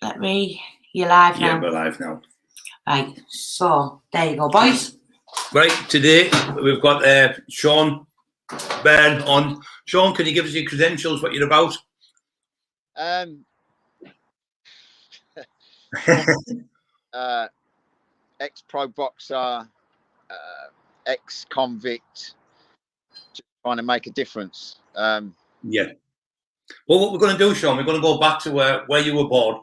You're live now? Yeah, we're live now. Right, so there you go, boys. Right, today we've got Sean Byrne on. Sean, can you give us your credentials, what you're about? Ex-pro boxer, ex-convict, just trying to make a difference. Yeah. Well, what we're going to do, Sean, we're going to go back to where you were born.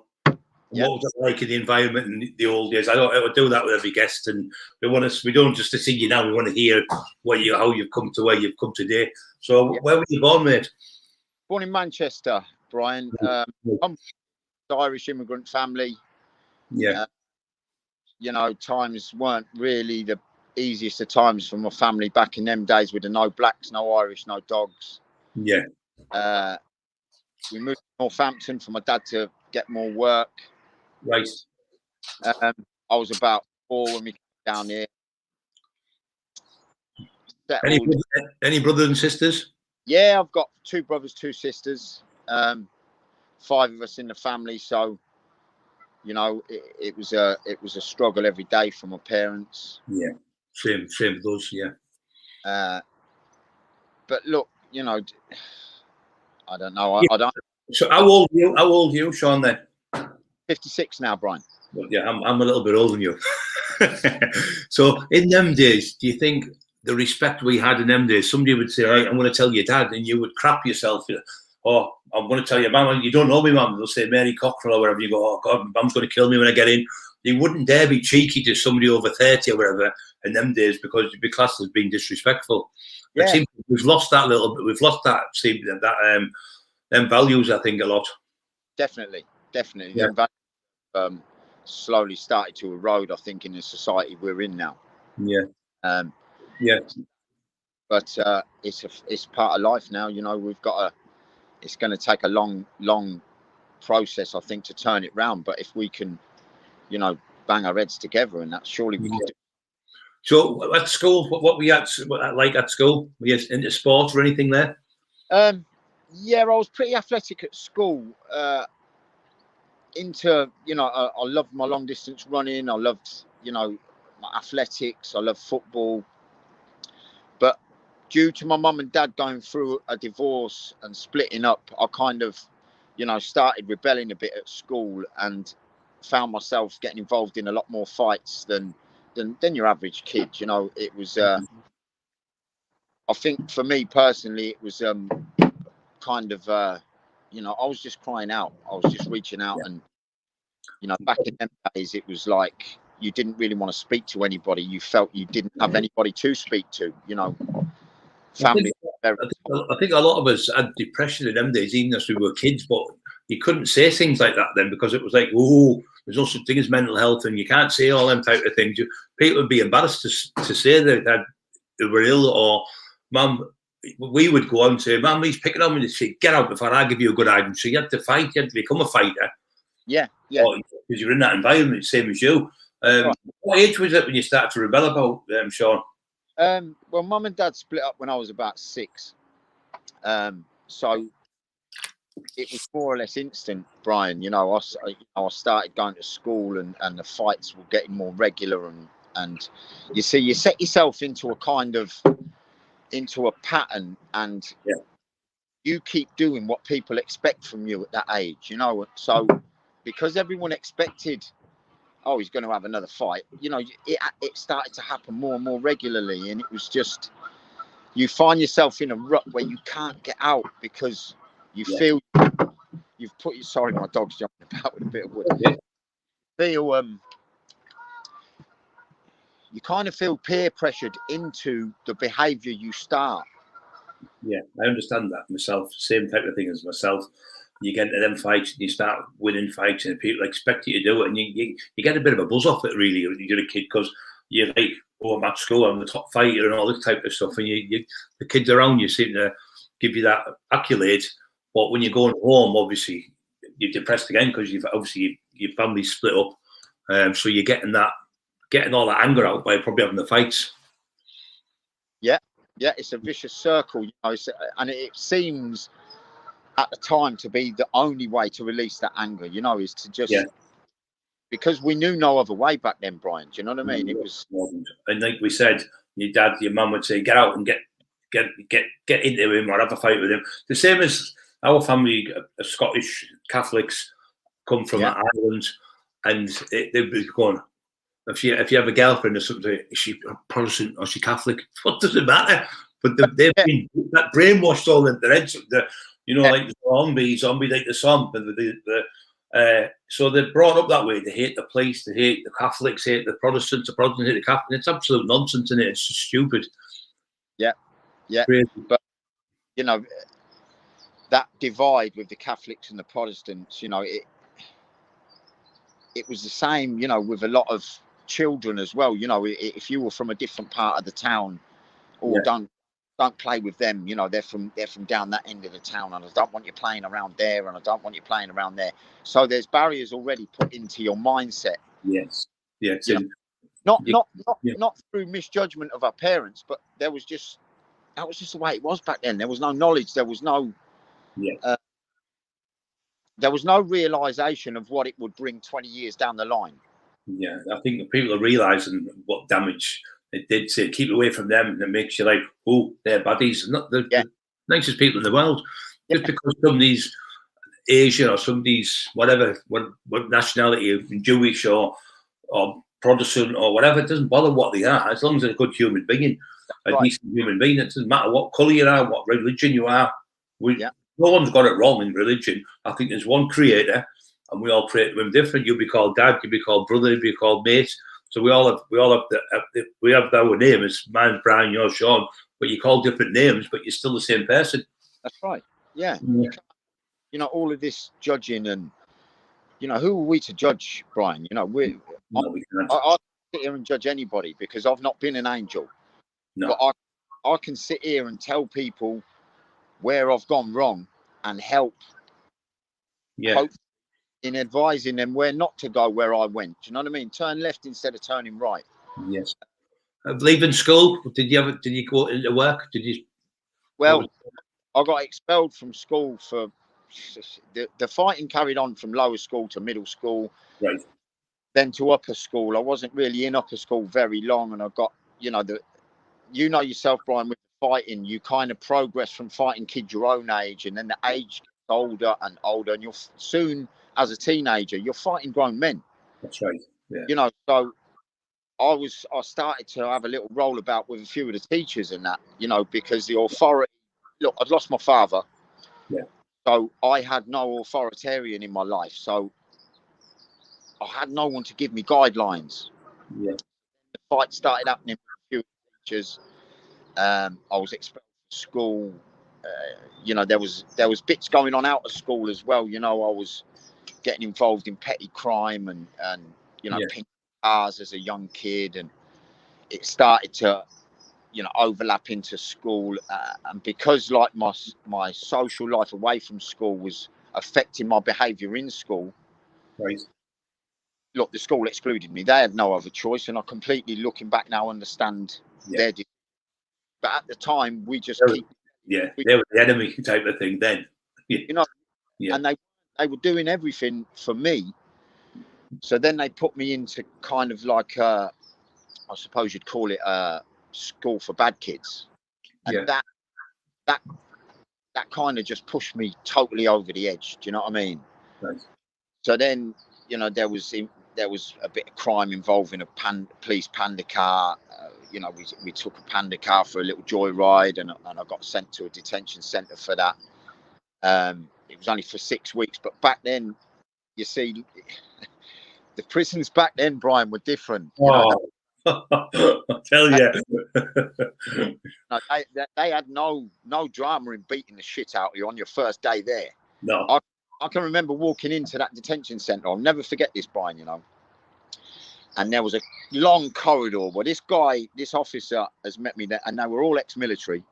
Yep. What was it like in the environment in the old days? I would do that with every guest, and we don't just to see you now. We want to hear how you've come to where you've come today. So, where were you born, mate? Born in Manchester, Brian. I'm Irish immigrant family. Yeah. Times weren't really the easiest of times for my family back in them days, with the no blacks, no Irish, no dogs. Yeah. We moved to Northampton for my dad to get more work. Right. I was about 4 when we came down here. Any brothers and sisters? Yeah, I've got 2 brothers, 2 sisters. 5 of us in the family, so it was a struggle every day for my parents. Yeah, same with us. Yeah. But look, I don't know. I don't. So how old are you, Sean? Then 56 now, Brian. Well, yeah, I'm a little bit older than you. So in them days, do you think the respect we had in them days, somebody would say, right, I'm going to tell your dad, and you would crap yourself, oh, I'm going to tell your mum, you don't know me, mum. They'll say Mary Cockrell or whatever. You go, oh God, mum's going to kill me when I get in. You wouldn't dare be cheeky to somebody over 30 or whatever in them days, because you'd be classed as being disrespectful. Yeah. It seems we've lost that little bit. We've lost that, them values, I think, a lot. Definitely. Yeah. Them values, slowly started to erode, I think, in the society we're in now. Yeah. Yeah. But it's part of life now. We've got it's going to take a long process, I think, to turn it round. But if we can, bang our heads together, and that, surely we can do. So at school, what were you like at school? Were you into sports or anything there? Yeah, I was pretty athletic at school. I loved my long distance running. I loved, my athletics. I loved football. But due to my mum and dad going through a divorce and splitting up, I kind of, started rebelling a bit at school, and found myself getting involved in a lot more fights than your average kid. It was, I think for me personally, it was kind of, I was just crying out. I was just reaching out. And, back in them days, it was like you didn't really want to speak to anybody. You felt you didn't have anybody to speak to, family. I think a lot of us had depression in them days, even as we were kids, but you couldn't say things like that then, because it was like, oh, there's no such thing as mental health, and you can't say all them type of things. People would be embarrassed to say that they were ill, or Mum, we would go out and say, Mum, he's picking on me, and say, get out before I give you a good hiding. So you had to fight, you had to become a fighter. Yeah. Because you're in that environment, same as you. Right. What age was it when you started to rebel about, Sean? Well, Mum and Dad split up when I was about 6. So it was more or less instant, Brian. I started going to school, and the fights were getting more regular, and you see, you set yourself into a pattern, and you keep doing what people expect from you at that age. So because everyone expected, oh, he's going to have another fight, it started to happen more and more regularly, and it was just, you find yourself in a rut where you can't get out, because you feel you've put your, sorry, my dog's jumping about with a bit of wood. You kind of feel peer pressured into the behavior you start. Yeah, I understand that myself. Same type of thing as myself. You get into them fights, and you start winning fights, and people expect you to do it, and you get a bit of a buzz off it, really, when you're a kid, because you're like, oh, I'm at school, I'm the top fighter, and all this type of stuff, and the kids around you seem to give you that accolade. But when you're going home, obviously you're depressed again, because your family split up, so you're getting all that anger out by probably having the fights. Yeah, it's a vicious circle, and it seems at the time to be the only way to release that anger, you know, is to just, because we knew no other way back then, Brian. Do you know what I mean? It was, and like we said, your dad, your mum would say, get out and get into him or have a fight with him. The same as our family, Scottish Catholics, come from Ireland, and they'd be going, if you have a girlfriend or something, is she Protestant or is she Catholic? What does it matter? But they've been that brainwashed all in their heads. You know, like the zombie like the song. So they're brought up that way. They hate the place, they hate the Catholics, hate the Protestants hate the Catholics. It's absolute nonsense, isn't it? It's just stupid. Yeah. Crazy. But, you know, that divide with the Catholics and the Protestants, you know, it was the same, you know, with a lot of children as well. You know, if you were from a different part of the town, or don't play with them, you know, they're from down that end of the town, and I don't want you playing around there, and I don't want you playing around there. So there's barriers already put into your mindset. Yes. You know, not through misjudgment of our parents, but that was just the way it was back then. There was no knowledge, there was no realization of what it would bring 20 years down the line. Yeah, I think people are realizing what damage it did to keep away from them, and it makes you like, oh, they're baddies, not the nicest people in the world. Just because somebody's Asian or somebody's whatever, what nationality, Jewish or Protestant or whatever, it doesn't bother what they are, as long as they're a good human being, a decent human being. It doesn't matter what colour you are, what religion you are. No one's got it wrong in religion. I think there's one creator, and we all pray to him different. You'll be called dad, you'll be called brother, you'll be called mate. So we have our name. It's mine's Brian, yours Sean, but you call different names, but you're still the same person. That's right. Yeah. You know, all of this judging, and you know, who are we to judge, Brian? You know, we can't. I sit here and judge anybody because I've not been an angel. No. But I can sit here and tell people where I've gone wrong and help in advising them where not to go where I went. Do you know what I mean? Turn left instead of turning right. Yes. Leaving school, did you go into work? Well, I got expelled from school for the fighting carried on from lower school to middle school, then to upper school. I wasn't really in upper school very long, and I got, you know, yourself, Brian, with fighting, you kind of progress from fighting kids your own age, and then the age gets older and older, and you're soon, as a teenager, you're fighting grown men. That's right. Yeah. You know, so I started to have a little roll about with a few of the teachers and that, you know, because the authority. Look, I'd lost my father. Yeah. So I had no authoritarian in my life. So I had no one to give me guidelines. Yeah. The fight started happening with a few teachers. I was expelled from school. You know, there was bits going on out of school as well. You know, I was getting involved in petty crime and you know, pink cars as a young kid, and it started to, you know, overlap into school, and because like my social life away from school was affecting my behaviour in school. Right. Look, the school excluded me. They had no other choice, and I completely, looking back now, understand their decision. But at the time, we just they were the enemy type of thing then. You know, and they were doing everything for me. So then they put me into kind of like I suppose you'd call it a school for bad kids, and that kind of just pushed me totally over the edge. Do you know what I mean? Right. So then, you know, there was a bit of crime involving a police panda car. You know, we took a panda car for a little joyride, and I got sent to a detention centre for that. It was only for 6 weeks, but back then, you see, the prisons back then, Brian, were different. You know, I tell you. No, they had no drama in beating the shit out of you on your first day there. No. I can remember walking into that detention centre. I'll never forget this, Brian, you know. And there was a long corridor where this officer has met me there, and they were all ex-military.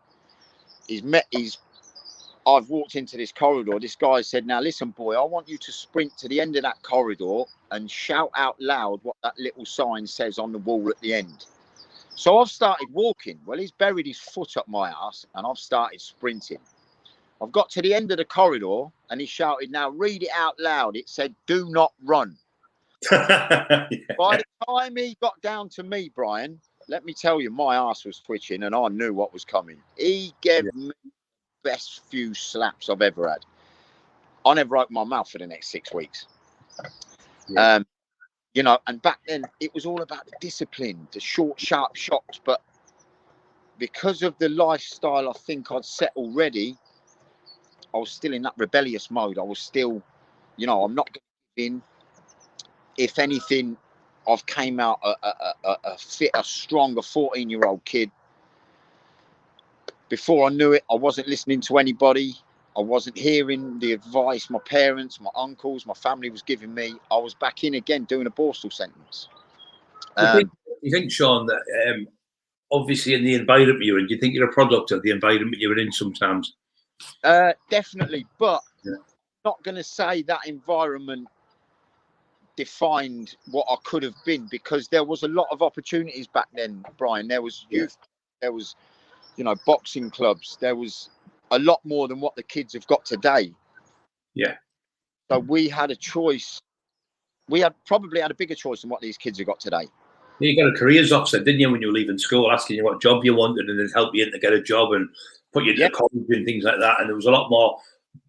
I've walked into this corridor. This guy said, now listen, boy, I want you to sprint to the end of that corridor and shout out loud what that little sign says on the wall at the end. So I've started walking. Well, he's buried his foot up my ass, and I've started sprinting. I've got to the end of the corridor and he shouted, "Now read it out loud." It said, "Do not run." Yeah. By the time he got down to me, Brian, let me tell you, my ass was twitching and I knew what was coming. He gave me the best few slaps I've ever had. I never opened my mouth for the next 6 weeks. Yeah. You know, and back then it was all about the discipline, the short, sharp shots. But because of the lifestyle I think I'd set already, I was still in that rebellious mode. I was still, you know, I'm not going to give in. If anything, I've came out a fitter, stronger 14-year-old kid. Before I knew it, I wasn't listening to anybody. I wasn't hearing the advice my parents, my uncles, my family was giving me. I was back in again doing a Borstal sentence. You think, Sean, that obviously in the environment you're in, do you think you're a product of the environment you're in sometimes? Definitely, but not going to say that environment defined what I could have been, because there was a lot of opportunities back then, Brian. There was youth, there was, you know, boxing clubs. There was a lot more than what the kids have got today. Yeah. So we had a choice. We had probably had a bigger choice than what these kids have got today. You got a careers officer, didn't you, when you were leaving school, asking you what job you wanted, and they'd help you in to get a job and put you into college and things like that. And there was a lot more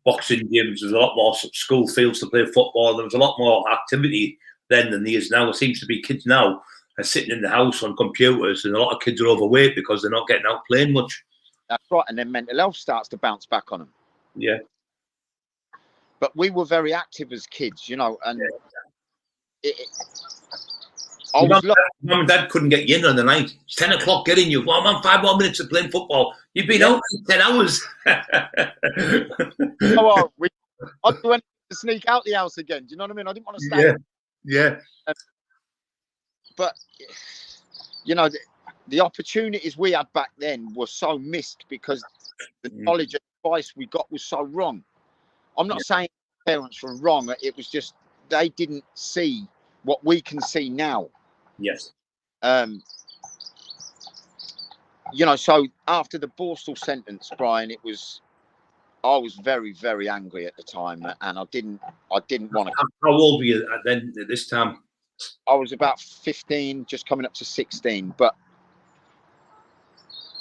boxing gyms, there was a lot more school fields to play football. There was a lot more activity then than there is now. It seems to be kids now are sitting in the house on computers, and a lot of kids are overweight because they're not getting out playing much. That's right. And then mental health starts to bounce back on them. Yeah. But we were very active as kids, you know, and Mum and Dad couldn't get you in on the night. It's 10 o'clock, get in. You've got 5 more minutes of playing football. You've been out for 10 hours. I'd do anything to sneak out the house again. Do you know what I mean? I didn't want to stay. Yeah. But, you know, the opportunities we had back then were so missed because the knowledge and advice we got was so wrong. I'm not saying parents were wrong. It was just they didn't see what we can see now. Yes. You know, so after the Borstal sentence, Brian, I was very, very angry at the time, and I didn't want to. How old were you then at this time? I was about 15, just coming up to 16, but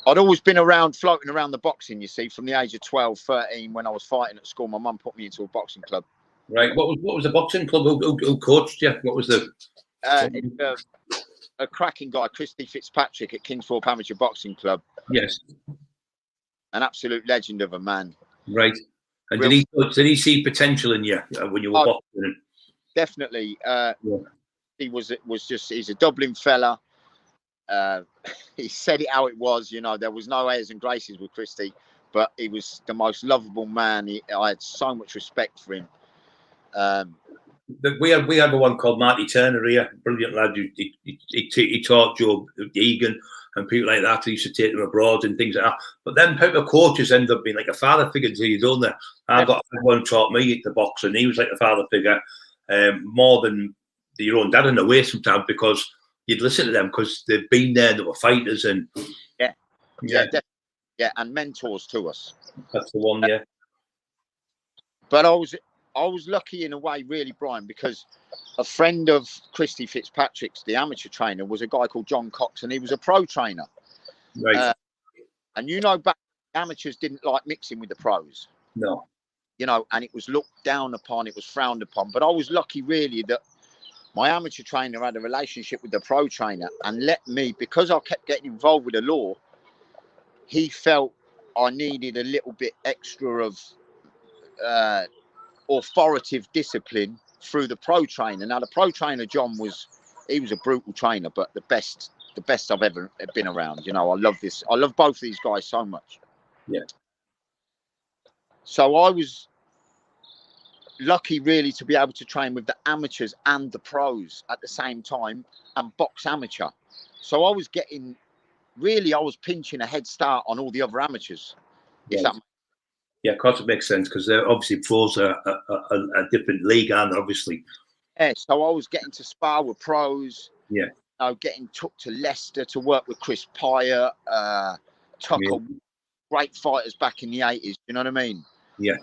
I'd always been floating around the boxing, you see, from the age of 12, 13, when I was fighting at school. My mum put me into a boxing club. Right. What was the boxing club? Who coached you? What was the... a cracking guy, Christy Fitzpatrick at Kingsthorpe Amateur Boxing Club. Yes. An absolute legend of a man. Right. And did he see potential in you when you were boxing? Definitely. He he's a Dublin fella. He said it how it was, you know, there was no airs and graces with Christy, but he was the most lovable man. I had so much respect for him. We had one called Marty Turner here, brilliant lad. He taught Joe Egan and people like that. He used to take them abroad and things like that. But then people coaches end up being like a father figure to you, don't they? I got one taught me the boxing. He was like a father figure, more than your own dad in a way sometimes, because you'd listen to them because they've been there, they were fighters, and and mentors to us. That's the one, yeah. But I was lucky in a way, really, Brian, because a friend of Christy Fitzpatrick's, the amateur trainer, was a guy called John Cox, and he was a pro trainer. Right. And you know, back amateurs didn't like mixing with the pros. No. You know, and it was looked down upon, it was frowned upon. But I was lucky, really, that my amateur trainer had a relationship with the pro trainer and let me, because I kept getting involved with the law, he felt I needed a little bit extra of authoritative discipline through the pro trainer. Now, the pro trainer, John, was a brutal trainer, but the best I've ever been around. You know, I love both of these guys so much. Yeah. So I was lucky, really, to be able to train with the amateurs and the pros at the same time and box amateur. So I was pinching a head start on all the other amateurs. Yeah, of course it makes sense, because they're obviously pros are a different league, aren't they, obviously? Yeah, so I was getting to spar with pros. Yeah. You know, getting took to Leicester to work with Chris Pyatt, Tucker, great fighters back in the 80s. You know what I mean? Yeah.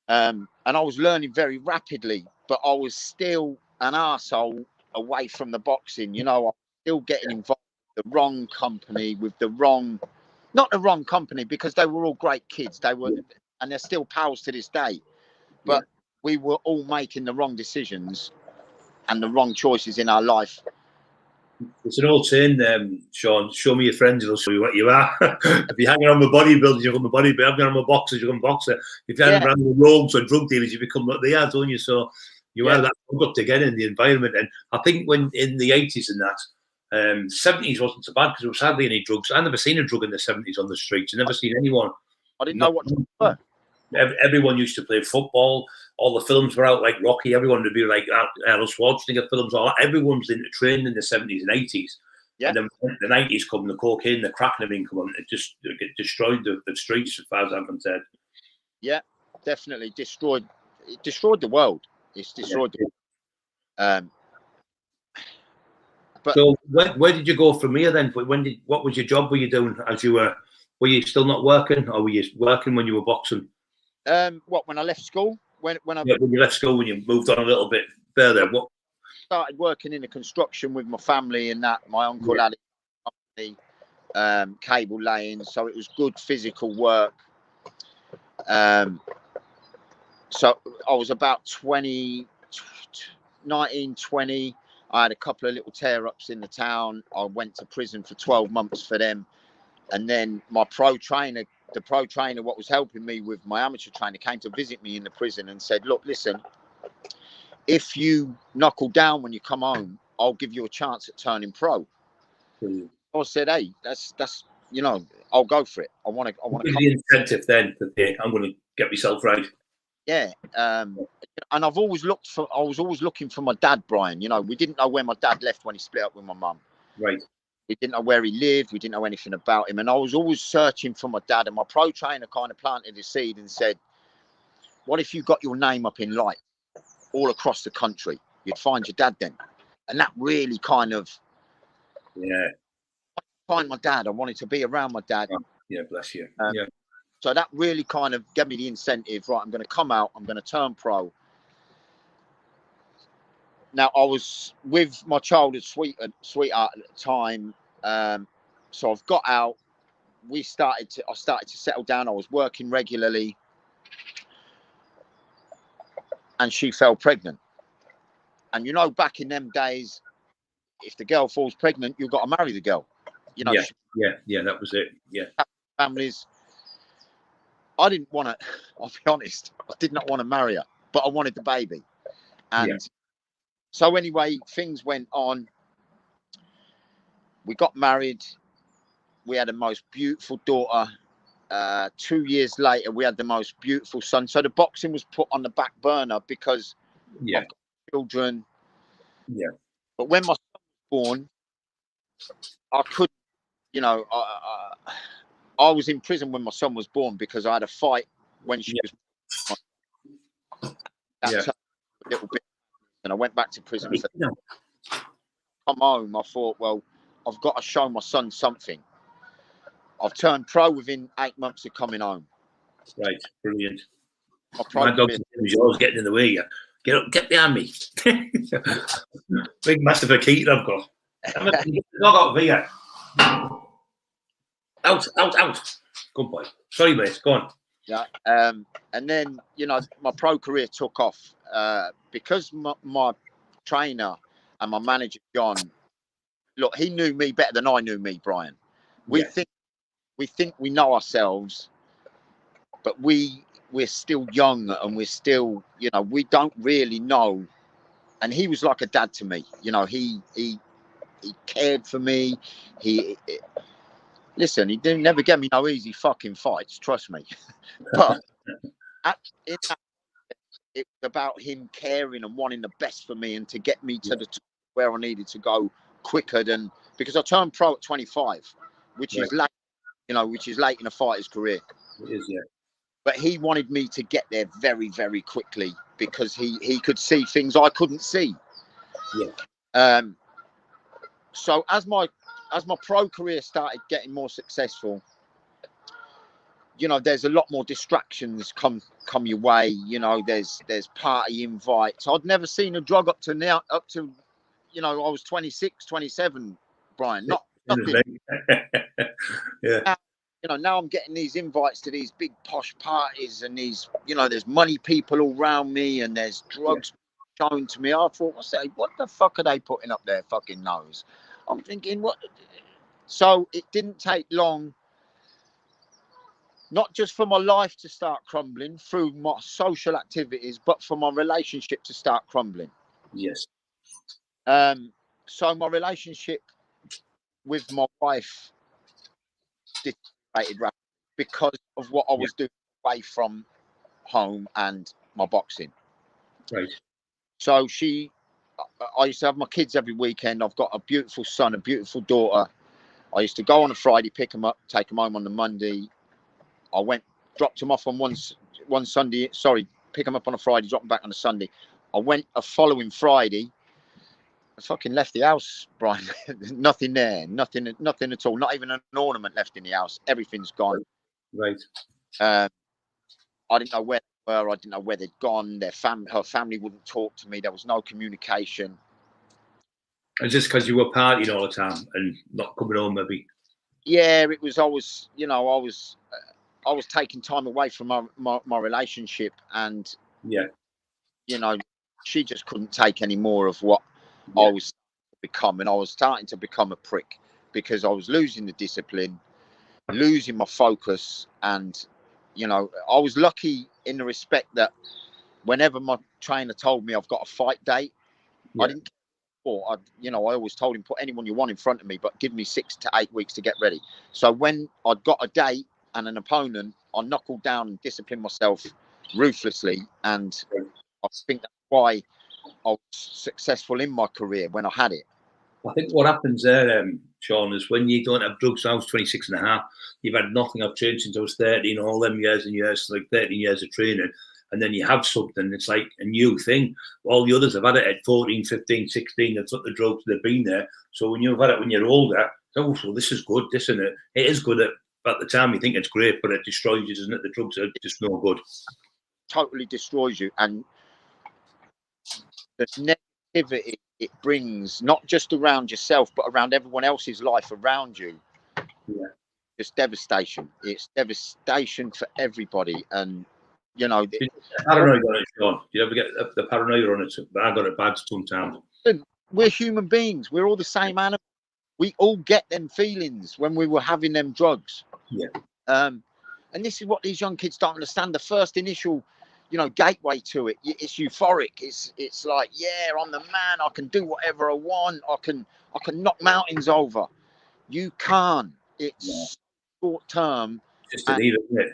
And I was learning very rapidly, but I was still an arsehole away from the boxing. You know, I was still getting involved with the wrong company, with the wrong, not the wrong company, because they were all great kids. They were, and they're still pals to this day. But we were all making the wrong decisions and the wrong choices in our life. It's an old saying, Sean, show me your friends, it'll show you what you are. If you're hanging on with bodybuilders, you become a bodybuilder. If you're hanging on with boxers, you become a boxer. If you're hanging around with rogues or drug dealers, you become what they are, don't you? So you are that up together in the environment. And I think when in the 80s and that, 70s wasn't so bad because there was hardly any drugs. I never seen a drug in the 70s on the streets. I never seen anyone. I didn't know what drugs were. Everyone used to play football. All the films were out, like Rocky. Everyone would be like Arnold Schwarzenegger films. Everyone's into training in the 70s and 80s. Yeah. And then the 90s come, the cocaine, the crack and everything come on. It destroyed the streets, as far as I'm concerned. Yeah, definitely destroyed. It destroyed the world. It's destroyed the world. But so where did you go from here then? What was your job? Were you doing as you were you still not working, or were you working when you were boxing? When I left school, when you left school, when you moved on a little bit further, what? Started working in the construction with my family and that. My uncle had a company, cable laying, so it was good physical work. So I was about 19, 20. I had a couple of little tear-ups in the town. I went to prison for 12 months for them. And then my pro trainer, what was helping me with my amateur trainer, came to visit me in the prison and said, look, listen, if you knuckle down when you come home, I'll give you a chance at turning pro. I said, hey, that's I'll go for it. I want to. The incentive then to think I'm going to get myself right. Yeah, and I was always looking for my dad, Brian. You know, we didn't know where my dad left when he split up with my mum. Right. We didn't know where he lived. We didn't know anything about him. And I was always searching for my dad. And my pro trainer kind of planted a seed and said, what if you got your name up in light all across the country? You'd find your dad then. And that really kind of... Yeah. Find my dad. I wanted to be around my dad. Yeah, bless you. So that really kind of gave me the incentive. Right, I'm going to come out. I'm going to turn pro. Now, I was with my childhood sweetheart at the time. So I've got out. I started to settle down. I was working regularly. And she fell pregnant. And, you know, back in them days, if the girl falls pregnant, you've got to marry the girl. You know, that was it. Yeah. Families. I didn't want to, I'll be honest, I did not want to marry her, but I wanted the baby. And so anyway, things went on. We got married. We had the most beautiful daughter. 2 years later, we had the most beautiful son. So the boxing was put on the back burner because I've got children. Yeah. But when my son was born, I couldn't, you know, I was in prison when my son was born because I had a fight when she was born. A little bit, and I went back to prison. Come home, I thought, well, I've got to show my son something. I've turned pro within 8 months of coming home. Right, brilliant. My dog was always getting in the way. Get up, get behind me. Big massive Akita I've got. Get the dog out of here. Out. Good boy. Sorry, mate. Go on. Yeah. And then, you know, my pro career took off because my trainer and my manager, John, look, he knew me better than I knew me, Brian. We think we know ourselves, but we're still young and we're still, you know, we don't really know. And he was like a dad to me. You know, he cared for me. Listen, he didn't never get me no easy fucking fights, trust me. But it was about him caring and wanting the best for me and to get me to the top where I needed to go quicker than, because I turned pro at 25, which is late, you know, which is late in a fighter's career. It is, yeah. But he wanted me to get there very, very quickly because he could see things I couldn't see. Yeah. So as my pro career started getting more successful, you know, there's a lot more distractions come your way. You know, there's party invites. I'd never seen a drug up to now, you know, I was 26, 27, Brian. Nothing. Yeah. Now, you know, now I'm getting these invites to these big posh parties, and these, you know, there's money people all around me, and there's drugs shown to me. I thought, what the fuck are they putting up their fucking nose? I'm thinking, what? So it didn't take long, not just for my life to start crumbling through my social activities, but for my relationship to start crumbling. Yes. So my relationship with my wife deteriorated rapidly because of what I was doing away from home and my boxing. Right. So I used to have my kids every weekend. I've got a beautiful son, a beautiful daughter. I used to go on a Friday, pick them up, take them home on the Monday. I dropped them off on one Sunday. Sorry, pick them up on a Friday, drop them back on a Sunday. I went a following Friday. I fucking left the house, Brian. Nothing there, nothing at all. Not even an ornament left in the house. Everything's gone. Right. I didn't know where they were. I didn't know where they'd gone. Her family wouldn't talk to me. There was no communication. And just because you were partying all the time and not coming home, maybe. Yeah, it was. I was taking time away from my relationship, and you know, she just couldn't take any more of what I was becoming. I was starting to become a prick because I was losing the discipline, losing my focus, and you know, I was lucky in the respect that whenever my trainer told me I've got a fight date, I didn't. I always told him, put anyone you want in front of me, but give me 6 to 8 weeks to get ready. So when I'd got a date and an opponent, I knuckled down and disciplined myself ruthlessly. And I think that's why I was successful in my career when I had it. I think what happens there, Sean, is when you don't have drugs. I was 26 and a half. You've had nothing. I've trained since I was 13, all them years and years, like 13 years of training. And then you have something, it's like a new thing. All the others have had it at 14, 15, 16. They've took the drugs, they've been there. So when you've had it when you're older, oh, so this is good, this isn't it? It is good at the time you think it's great, but it destroys you, doesn't it? The drugs are just no good. Totally destroys you. And the negativity it brings, not just around yourself, but around everyone else's life around you. Yeah. It's devastation. It's devastation for everybody. And you know, paranoia on it, Sean. Do you ever get the paranoia on it? I got it bad sometimes. We're human beings. We're all the same animal. We all get them feelings when we were having them drugs. Yeah. And this is what these young kids don't understand. The first initial, you know, gateway to it, it's euphoric. It's like, yeah, I'm the man. I can do whatever I want. I can knock mountains over. You can't. It's short term. Just a need, isn't it?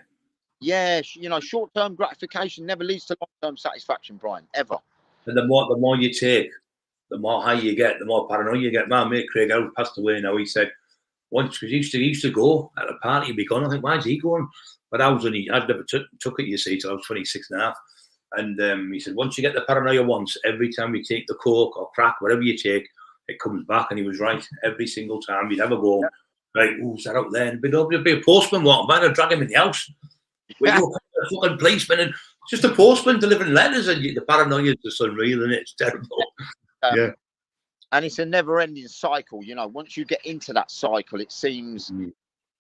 Yeah, you know, short-term gratification never leads to long-term satisfaction, Brian, ever. And the more you take, the more high you get, the more paranoia you get. My mate Craig Howard passed away now. He said once, because he used to go at a party and be gone. I think, why is he going? But I'd never took it, you see, till I was 26 and a half. And he said, once you get the paranoia once, every time you take the coke or crack, whatever you take, it comes back. And he was right. Every single time you'd have a go, right, who's that out there? And there'd be a postman walking by and drag him in the house. Where you a fucking policeman and just a postman delivering letters, and the paranoia is just unreal, and it's terrible. And it's a never-ending cycle. You know, once you get into that cycle, it seems,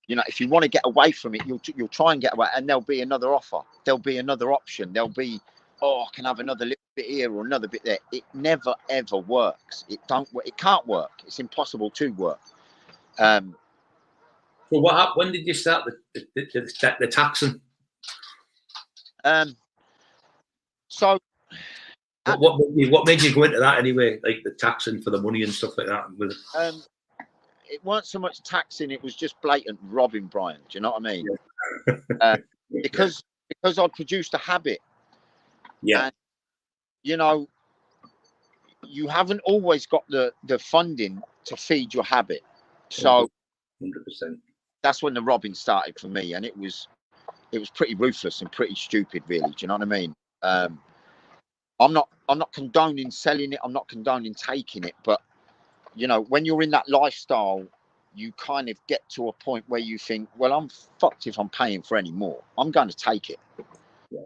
you know, if you want to get away from it, you'll try and get away, and there'll be another offer, there'll be another option, there'll be, I can have another little bit here or another bit there. It never ever works. It can't work. It's impossible to work. So what happened? When did you start the taxing? So what made you go into that anyway, like the taxing for the money and stuff like that? It weren't so much taxing, it was just blatant robbing, Brian. Do you know what I mean? Because I'd produced a habit. Yeah. And, you know, you haven't always got the funding to feed your habit. So 100%. That's when the robbing started for me, and it was pretty ruthless and pretty stupid, really. Do you know what I mean? I'm not condoning selling it. I'm not condoning taking it, but you know, when you're in that lifestyle you kind of get to a point where you think, well, I'm fucked if I'm paying for any more. I'm going to take it. Yeah.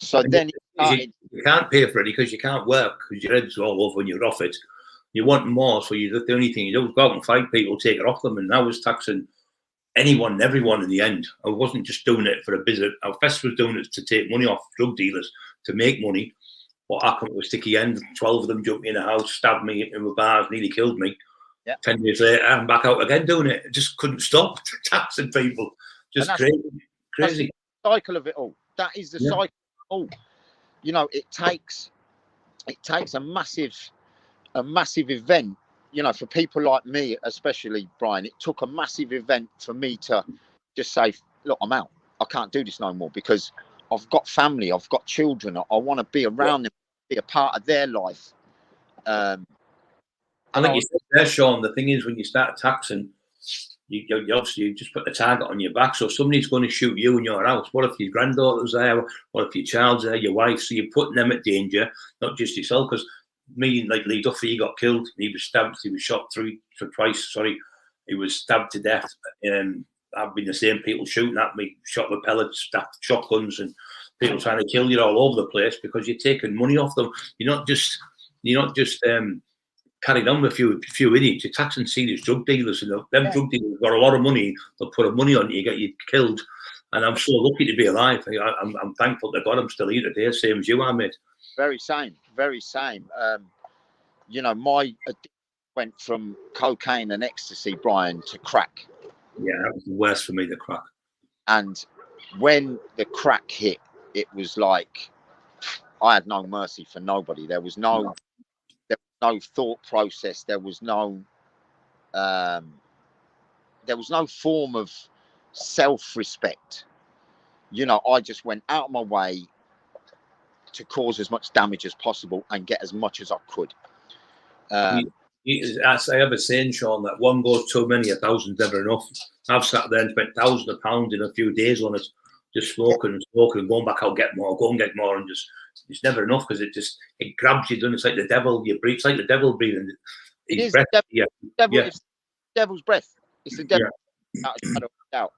So and then you can't pay for it because you can't work because your head's all over when you're off it. You want more, so the only thing you do is go out and fight people, take it off them, and I was taxing anyone and everyone in the end. I wasn't just doing it for a business. Our fest was doing it to take money off drug dealers to make money. What happened was sticky end. 12 of them jumped me in the house, stabbed me in the bars, nearly killed me. Yeah. 10 years later, I'm back out again doing it. I just couldn't stop taxing people. Just crazy. That's the cycle of it all. That is the cycle of it all. You know, it takes a massive event. You know, for people like me, especially Brian, it took a massive event for me to just say, look, I'm out. I can't do this no more because I've got family, I've got children. I want to be around them, be a part of their life. And like you said there, Sean, the thing is when you start taxing, you obviously you just put the target on your back. So somebody's going to shoot you in your house. What if your granddaughter's there? What if your child's there, your wife? So you're putting them at danger, not just yourself. Because me, like Lee Duffy, he got killed. He was stabbed. He was shot twice. Sorry, he was stabbed to death. I've been the same people shooting at me, shot with pellets, shotguns, and people trying to kill you all over the place because you're taking money off them. You're not just carrying on with a few idiots. You're taxing serious drug dealers, and them drug dealers got a lot of money. They'll put a money on you, get you killed. And I'm so lucky to be alive. I'm thankful to God I'm still here today, same as you are, mate. Very same. You know, my addiction went from cocaine and ecstasy, Brian, to crack. Yeah, that was the worst for me, the crack. And when the crack hit, it was like I had no mercy for nobody. There was no thought process. There was no form of self-respect. You know, I just went out of my way to cause as much damage as possible and get as much as I could. As I have a saying, Sean, that one goes too many, 1,000's never enough. I've sat there and spent thousands of pounds in a few days on it, just smoking and going back out, get more, and just it's never enough because it grabs you. It's like the devil. You breathe. It's like the devil breathing. It is breath, It's the devil's breath. It's the devil. Out.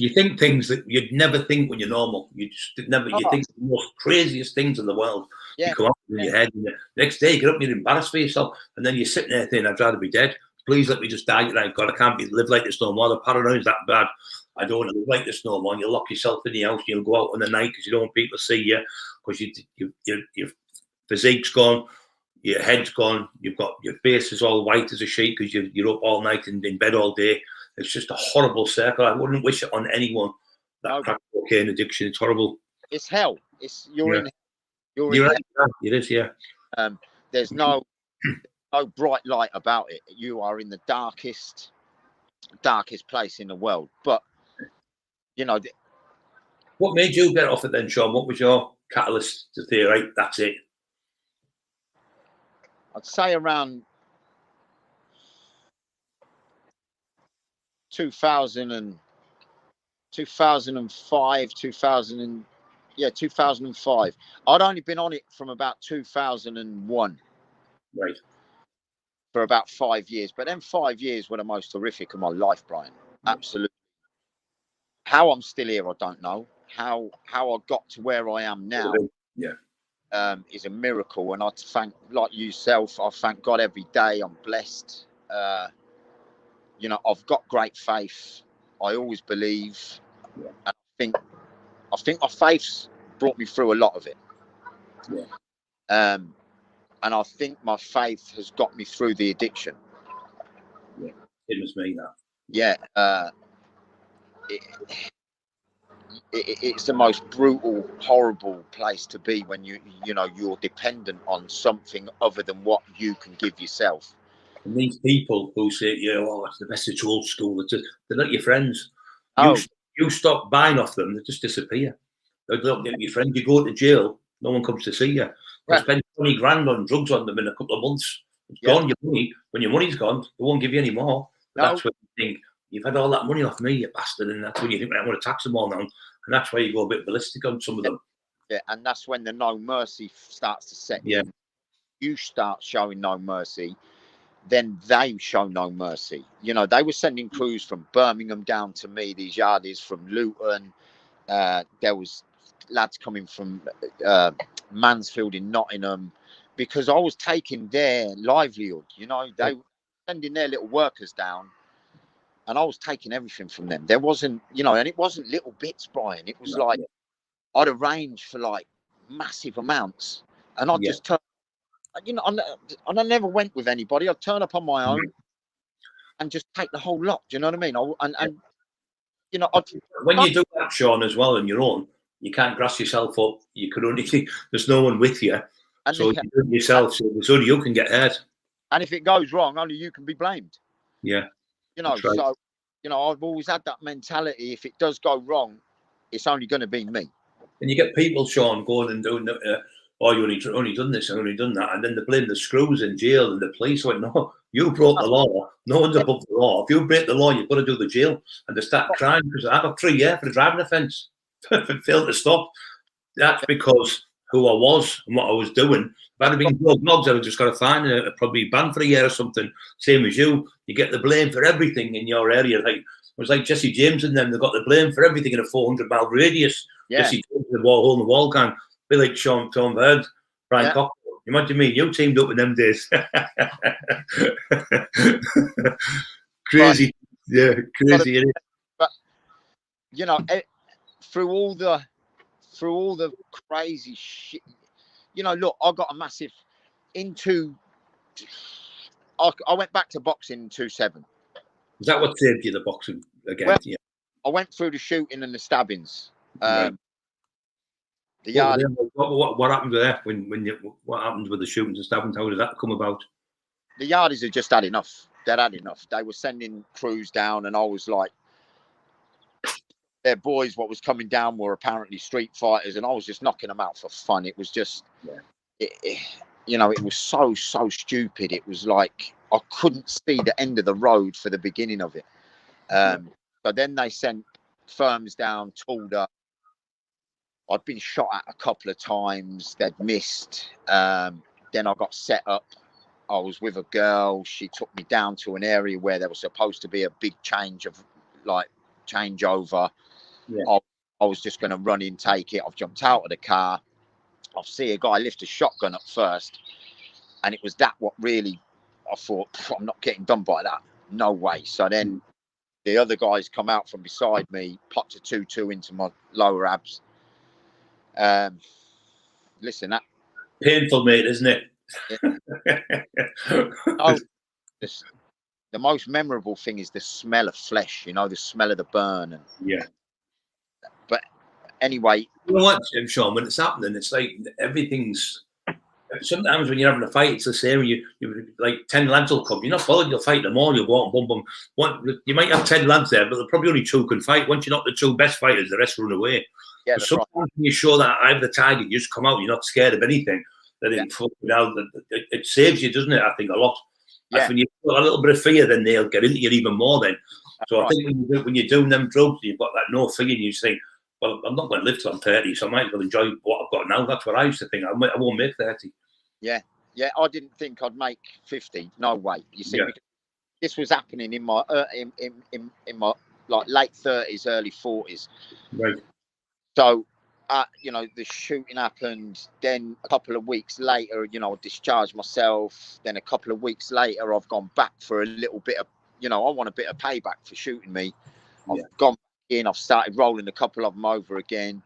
You think things that you'd never think when you're normal. You just never. You think the most craziest things in the world. You come up in your head, and the next day you get up and you're embarrassed for yourself, and then you're sitting there thinking, "I'd rather be dead. Please let me just die tonight. God, I can't live like this no more. The paranoia is that bad. I don't want to live like this no more." And you lock yourself in the house. You'll go out in the night because you don't want people to see you because your physique's gone, your head's gone. You've got your face is all white as a sheet because you're up all night and in bed all day. It's just a horrible circle. I wouldn't wish it on anyone. That crack cocaine addiction. It's horrible. It's hell. You're in. You're right. It is. Yeah. There's no bright light about it. You are in the darkest place in the world. But you know, what made you get off it then, Sean? What was your catalyst to say, right, that's it? I'd say around 2005, 2005. I'd only been on it from about 2001. Right. For about 5 years. But then 5 years were the most horrific of my life, Brian. Absolutely. How I'm still here, I don't know. How I got to where I am now is a miracle. And I thank, like yourself, I thank God every day. I'm blessed. You know, I've got great faith. I always believe. And I think my faith's brought me through a lot of it. And I think my faith has got me through the addiction. Yeah, it was me that. Yeah, it's the most brutal, horrible place to be when you're dependent on something other than what you can give yourself. And these people who say, it's the message old school. They're not your friends. You stop buying off them, they just disappear. They don't get your friends. You go to jail, no one comes to see you. They spend 20 grand on drugs on them in a couple of months. It's gone, your money. When your money's gone, they won't give you any more. That's when you think, you've had all that money off me, you bastard. And that's when you think, I'm going to tax them all now. And that's why you go a bit ballistic on some of them. Yeah, and that's when the no mercy starts to set in. You start showing no mercy. then they show no mercy. You know, they were sending crews from Birmingham down to me, these yardies from Luton. There was lads coming from Mansfield in Nottingham, because I was taking their livelihood. You know, they were sending their little workers down, and I was taking everything from them. There wasn't, you know, and it wasn't little bits, Brian. It was like I'd arrange for like massive amounts, and I'd just turn. You know, and I never went with anybody. I'd turn up on my own and just take the whole lot. Do you know what I mean? And you know, when you do that, Sean, as well on your own, you can't grass yourself up. You could only there's no one with you, and so you do it yourself. So there's only you can get hurt. And if it goes wrong, only you can be blamed. Yeah, you know. Right. So, you know, I've always had that mentality. If it does go wrong, it's only going to be me. And you get people, Sean, going and doing, oh, you only done this and only done that, and then they blame the screws in jail and the police. Went, no, you broke the law. No one's above the law. If you break the law, you've got to do the jail. And they start crying because I got 3 years for a driving offence. Failed to stop. That's because who I was and what I was doing. If I'd have been drug logs, I'd have just got a fine and probably banned for a year or something. Same as you. You get the blame for everything in your area. Like, it was like Jesse James and them. They got the blame for everything in a 400-mile radius. Yeah. Jesse James, the hole in the wall gang. Be like Tom Bird, Brian Cox. You might mean you teamed up in them days. Crazy. Right. Yeah, crazy. But you know, through all the crazy shit, you know, look, I got a massive I went back to boxing in 2007. Is that what saved you, the boxing again? Well, I went through the shooting and the stabbings. Right. The yard. What happened there? What happened with the shootings and stabbings? How did that come about? The yardies had just had enough. They'd had enough. They were sending crews down, and I was like, their boys, what was coming down were apparently street fighters, and I was just knocking them out for fun. It was just, you know, it was so stupid. It was like I couldn't see the end of the road for the beginning of it. So then they sent firms down, tooled up. I'd been shot at a couple of times. They'd missed. Then I got set up. I was with a girl. She took me down to an area where there was supposed to be a big changeover. Yeah. I was just going to run in, take it. I've jumped out of the car. I see a guy lift a shotgun up first. And it was that what really, I thought, I'm not getting done by that. No way. So then the other guys come out from beside me, popped a 2-2 into my lower abs. Listen, that painful, mate, isn't it? Oh, the most memorable thing is the smell of flesh. You know, the smell of the burn. And, but anyway, you know what, Sean? When it's happening, it's like everything's. Sometimes when you're having a fight, it's the same. You like 10 lads will come. You're not bothered. You'll fight them all. You'll go out and bum. You might have 10 lads there, but there probably only 2 can fight. Once you're not the 2 best fighters, the rest run away. Yeah, sometimes when you show that I have the tiger, you just come out. You're not scared of anything. It saves you, doesn't it? I think a lot. Yeah. When you put a little bit of fear, then they'll get into you even more. Then, so I think when you're doing them drugs, you've got that no fear, and you think, well, I'm not going to live till I'm 30, so I might as well enjoy what I've got now. That's what I used to think. I won't make 30. Yeah. I didn't think I'd make 50. No way. You see, because this was happening in my in my like late 30s, early 40s. Right. So, you know, the shooting happened. Then a couple of weeks later, you know, I discharged myself. Then a couple of weeks later, I've gone back for a little bit of, you know, I want a bit of payback for shooting me. I've gone back in. I've started rolling a couple of them over again.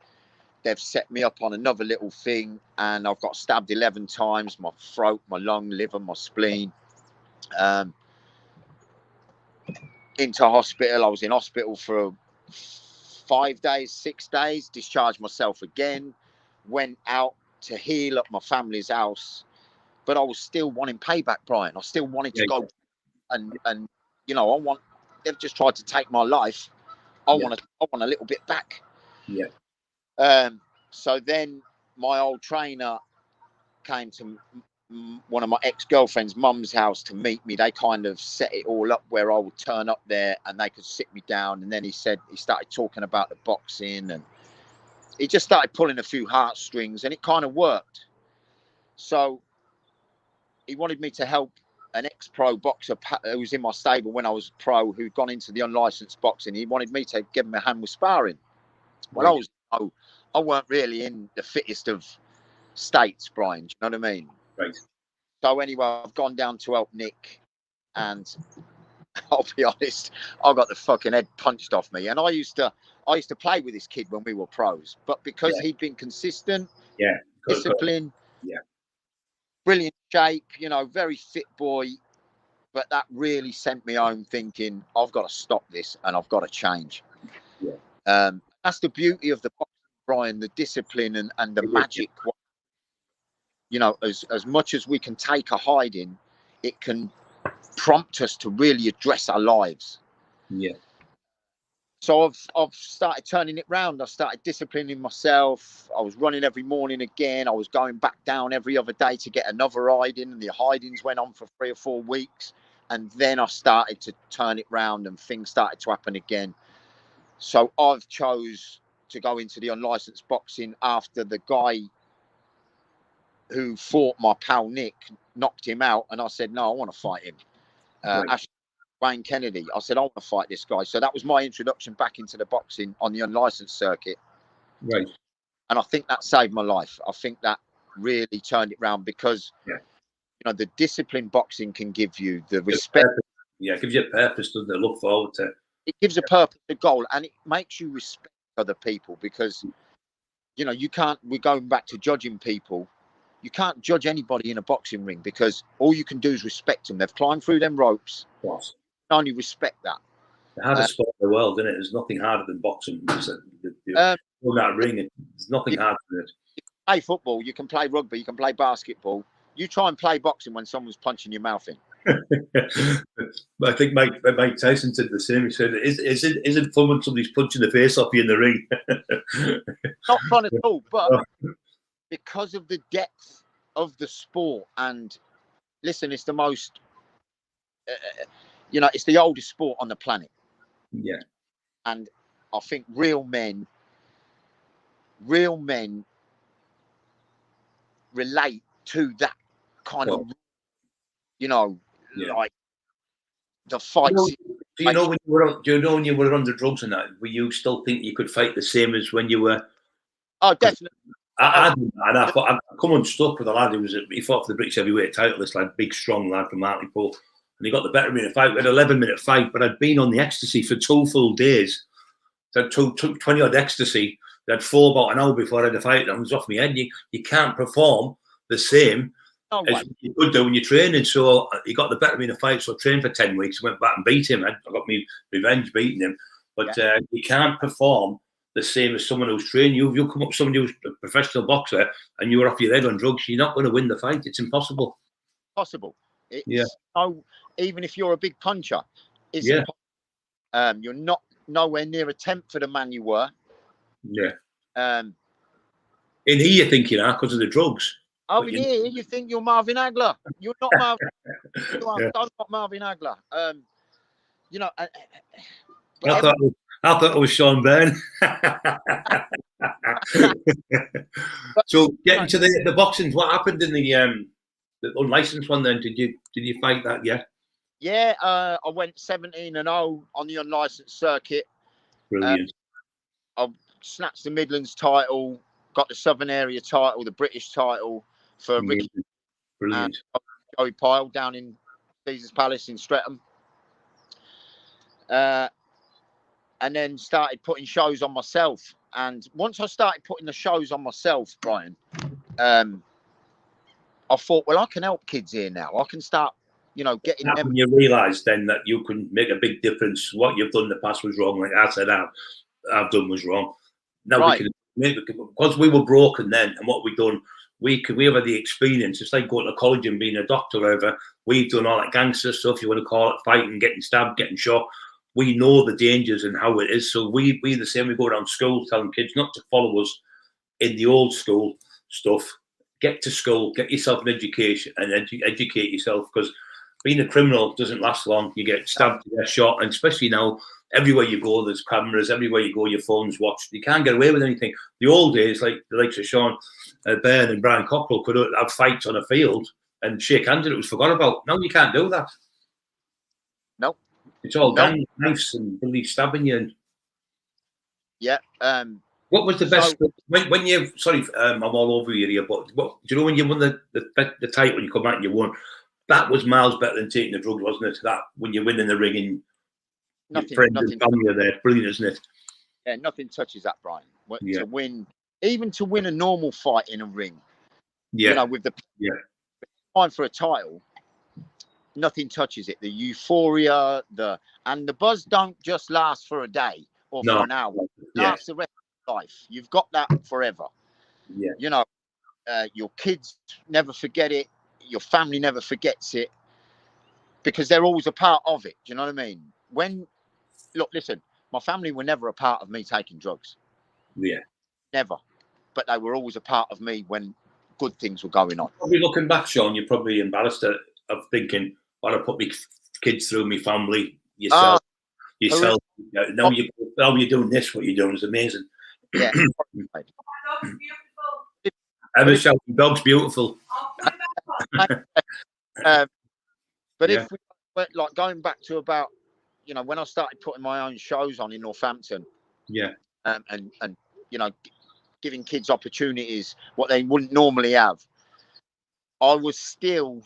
They've set me up on another little thing, and I've got stabbed 11 times. My throat, my lung, liver, my spleen. Into hospital. I was in hospital for 5 days, 6 days, discharged myself again, went out to heal up my family's house, but I was still wanting payback, Brian. I still wanted to go and you know, they've just tried to take my life. I want a little bit back. Yeah. So then my old trainer came to one of my ex-girlfriend's mum's house to meet me. They kind of set it all up where I would turn up there and they could sit me down. And then he started talking about the boxing, and he just started pulling a few heartstrings, and it kind of worked. So he wanted me to help an ex-pro boxer who was in my stable when I was pro, who'd gone into the unlicensed boxing. He wanted me to give him a hand with sparring. Well, Right. I weren't really in the fittest of states, Brian. Do you know what I mean? Right. So anyway, I've gone down to help Nick, and I'll be honest, I got the fucking head punched off me. And I used to play with this kid when we were pros, but because he'd been consistent, disciplined, brilliant shape, you know, very fit boy. But that really sent me home thinking, I've got to stop this and I've got to change. Yeah. That's the beauty of the boxing, Brian, the discipline and the magic. You know, as much as we can take a hiding, it can prompt us to really address our lives. Yeah. So I've started turning it round. I started disciplining myself. I was running every morning again. I was going back down every other day to get another hiding, and the hidings went on for 3 or 4 weeks. And then I started to turn it round and things started to happen again. So I've chose to go into the unlicensed boxing after the guy who fought my pal Nick knocked him out. And I said, no, I want to fight him. Wayne Kennedy. I said, I want to fight this guy. So that was my introduction back into the boxing on the unlicensed circuit. Right. And I think that saved my life. I think that really turned it around because, you know, the discipline boxing can give you the respect. Yeah, it gives you a purpose, doesn't it? Look forward to. It gives a purpose, a goal, and it makes you respect other people because, you know, you can't, we're going back to judging people. You can't judge anybody in a boxing ring because all you can do is respect them. They've climbed through them ropes. Yes. Only respect that. The hardest sport in the world, isn't it? There's nothing harder than boxing. That ring, there's nothing harder than it. You can play football, you can play rugby, you can play basketball. You try and play boxing when someone's punching your mouth in. I think Mike Tyson said the same. He said, "Isn't fun when somebody's punching the face off you in the ring?" Not fun at all, but because of the depth of the sport, and listen, it's the most. You know, it's the oldest sport on the planet. Yeah. And I think real men relate to that kind of, you know, like the fights. Do you know when you were under drugs and that, were you still think you could fight the same as when you were? Oh, definitely. I come unstuck with a lad he fought for the British heavyweight title. This lad, big strong lad from Hartlepool. And he got the better of me in a fight. We had an 11-minute fight, but I'd been on the ecstasy for 2 full days. So I took 20 odd ecstasy. I had 4 about an hour before I had the fight. And I was off my head. You can't perform the same as you could do when you're training. So he got the better of me in a fight. So I trained for 10 weeks. Went back and beat him. I got me revenge beating him. But you can't perform the same as someone who's trained. You'll come up with somebody who's a professional boxer and you're off your head on drugs. You're not going to win the fight. It's impossible. Possible. Even if you're a big puncher, it's you're not nowhere near a tenth for the man you were. Yeah. In here you think you are because of the drugs. Oh, in here you think you're Marvin Hagler. You're not Marvin. You are not Marvin Hagler. You know. I thought it was Sean Byrne. So getting to the boxing, what happened in the unlicensed one then? Did you fight that? Yeah, I went 17-0 on the unlicensed circuit. Brilliant. I snatched the Midlands title, got the Southern Area title, the British title for Ricky and Joey Pyle down in Caesar's Palace in Streatham. And then started putting shows on myself. And once I started putting the shows on myself, Brian, I thought, well, I can help kids here now. I can start, you know, getting them. When you realise then that you can make a big difference. What you've done in the past was wrong. Like I said, I've done was wrong. Now we can make it, because we were broken then, and what we've done, we have the experience. It's like going to college and being a doctor or whatever. We've done all that gangster stuff, you want to call it, fighting, getting stabbed, getting shot. We know the dangers and how it is. So we the same. We go around schools telling kids not to follow us in the old school stuff. Get to school, get yourself an education, and educate yourself, because being a criminal doesn't last long. You get stabbed, you get shot, and especially now, everywhere you go, there's cameras. Everywhere you go, your phone's watched. You can't get away with anything. The old days, like the likes of Sean Byrne and Brian Cockrell, could have fights on a field and shake hands and it was forgot about. Now you can't do that. No. It's all No. gang knives and bloody stabbing you. And Yeah. what was the best when you? Sorry, I'm all over you here, but do you know when you won the title when you come out and you won? That was miles better than taking the drugs, wasn't it? That when you win in the ring and your friends and family are there, brilliant, isn't it? Yeah, nothing touches that, Brian. Yeah. To win, even to win a normal fight in a ring, Yeah, you know, with the time for a title, nothing touches it. The euphoria, the buzz don't just last for a day or for an hour. It lasts the rest of life. You've got that forever. Yeah. You know, your kids never forget it. Your family never forgets it because they're always a part of it. Do you know what I mean? Listen, my family were never a part of me taking drugs. Yeah. Never. But they were always a part of me when good things were going on. Probably looking back, Sean, you're probably embarrassed of thinking, "What I put my kids through, my family, yourself. Now you're doing this. What you're doing is amazing." Yeah. I was shouting, "Dog's beautiful." But if we went, like, going back to about, you know, when I started putting my own shows on in Northampton, and you know, giving kids opportunities what they wouldn't normally have, I was still,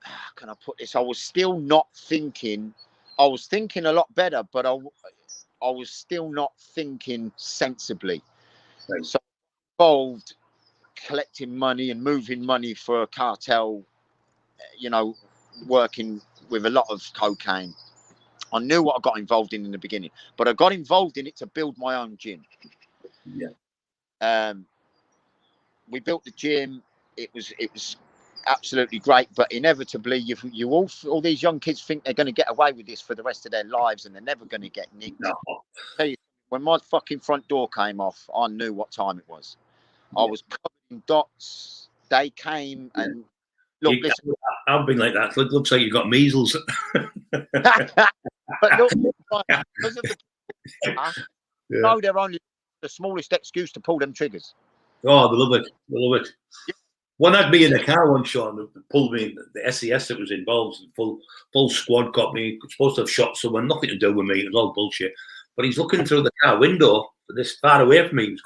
how can I put this? I was still not thinking. I was thinking a lot better, but I was still not thinking sensibly. Right. So involved collecting money and moving money for a cartel, you know, working with a lot of cocaine. I knew what I got involved in the beginning, but I got involved in it to build my own gym. Yeah. We built the gym. It was absolutely great, but inevitably, you all these young kids think they're going to get away with this for the rest of their lives, and they're never going to get nicked. No. Tell you, when my fucking front door came off, I knew what time it was. I was covered in dots. They came and look. Listen, I've been like that. It looks like you've got measles. But look, because of the no, they're only the smallest excuse to pull them triggers. Oh, they love it. They love it. One had me in a car once, Sean, that pulled me, the SES that was involved, full squad got me, supposed to have shot someone, nothing to do with me, it was all bullshit. But he's looking through the car window, this far away from me, he was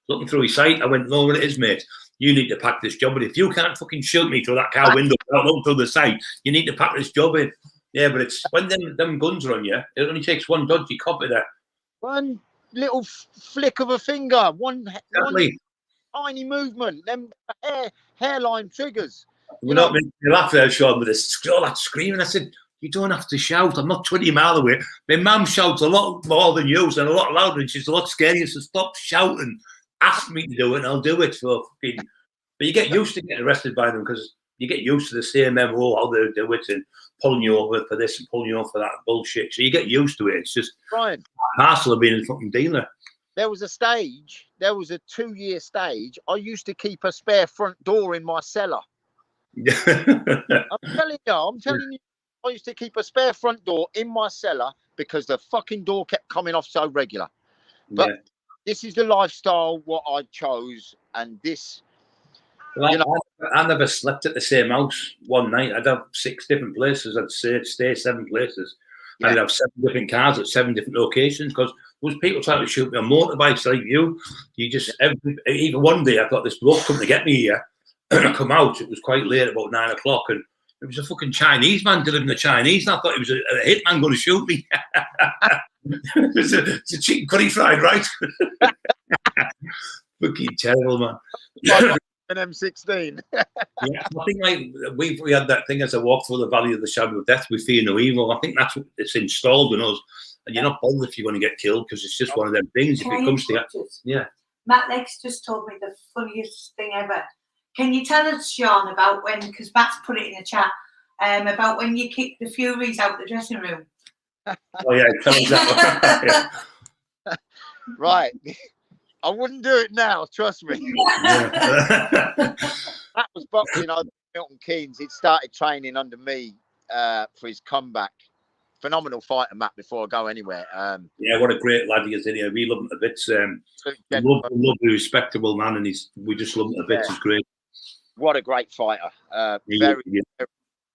looking through his sight. I went, "No, what it is, mate. You need to pack this job in. If you can't fucking shoot me through that car window without looking through the sight, you need to pack this job in." Yeah, but it's when them guns are on you, it only takes one dodgy copy there. One little flick of a finger, one tiny movement, them hairline triggers. We're not making me laugh there, Sean, with all that screaming. I said, "You don't have to shout. I'm not 20 miles away. My mum shouts a lot more than you and a lot louder, and she's a lot scarier. So stop shouting. Ask me to do it, and I'll do it." So, but you get used to getting arrested by them because you get used to the same MO, how they do it, and pulling you over for this and pulling you over for that bullshit. So you get used to it. It's just Brian, hassle of being a fucking dealer. There was a 2-year stage. I used to keep a spare front door in my cellar. I'm telling you, I used to keep a spare front door in my cellar because the fucking door kept coming off so regular. But this is the lifestyle what I chose, and this. Well, I never slept at the same house one night. I'd have 6 different places. I'd stay 7 places. Yeah. I'd have 7 different cars at 7 different locations because there was people trying to shoot me on motorbikes like you. Even one day I got this bloke come to get me here. I come out. It was quite late, about 9 o'clock, and it was a fucking Chinese man delivering the Chinese. And I thought it was a hitman going to shoot me. it's a chicken curry fried rice. Fucking terrible, man. An M16. Yeah, I think like we had that thing as I walk through the valley of the shadow of death, we fear no evil. I think that's what it's installed in us, and you're not bothered if you're going to get killed because it's just one of them things. If it comes to it, Matt Lex just told me the funniest thing ever. Can you tell us, Sean, about when? Because Matt's put it in the chat. About when you kicked the Furies out the dressing room. Oh yeah, tell us that. Right. I wouldn't do it now, trust me. That was boxing. Milton Keynes. He'd started training under me for his comeback. Phenomenal fighter, Matt, before I go anywhere. Yeah, what a great lad he is in here. We love him to bits. Lovely, respectable man, and we just love him to bits. He's great. What a great fighter. Very,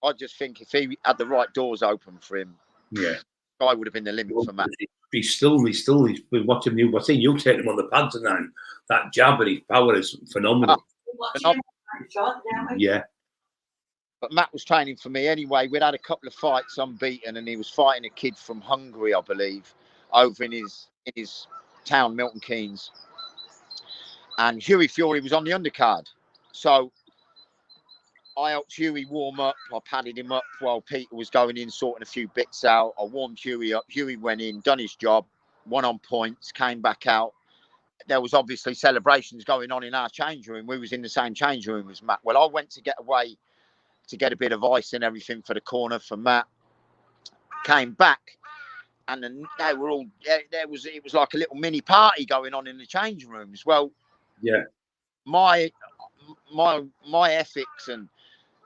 I just think if he had the right doors open for him, sky would have been the limit for Matt. He's been watching you. I think you take him on the pads and that jab and his power is phenomenal. Yeah. But Matt was training for me anyway. We'd had a couple of fights unbeaten, and he was fighting a kid from Hungary, I believe, over in his town, Milton Keynes. And Hughie Fury was on the undercard. So I helped Hughie warm up. I padded him up while Peter was going in, sorting a few bits out. I warmed Hughie up. Hughie went in, done his job, won on points, came back out. There was obviously celebrations going on in our change room. We was in the same change room as Matt. Well, I went to get away to get a bit of ice and everything for the corner for Matt. Came back, and then they were all it was like a little mini party going on in the change rooms. Well, yeah, my ethics, and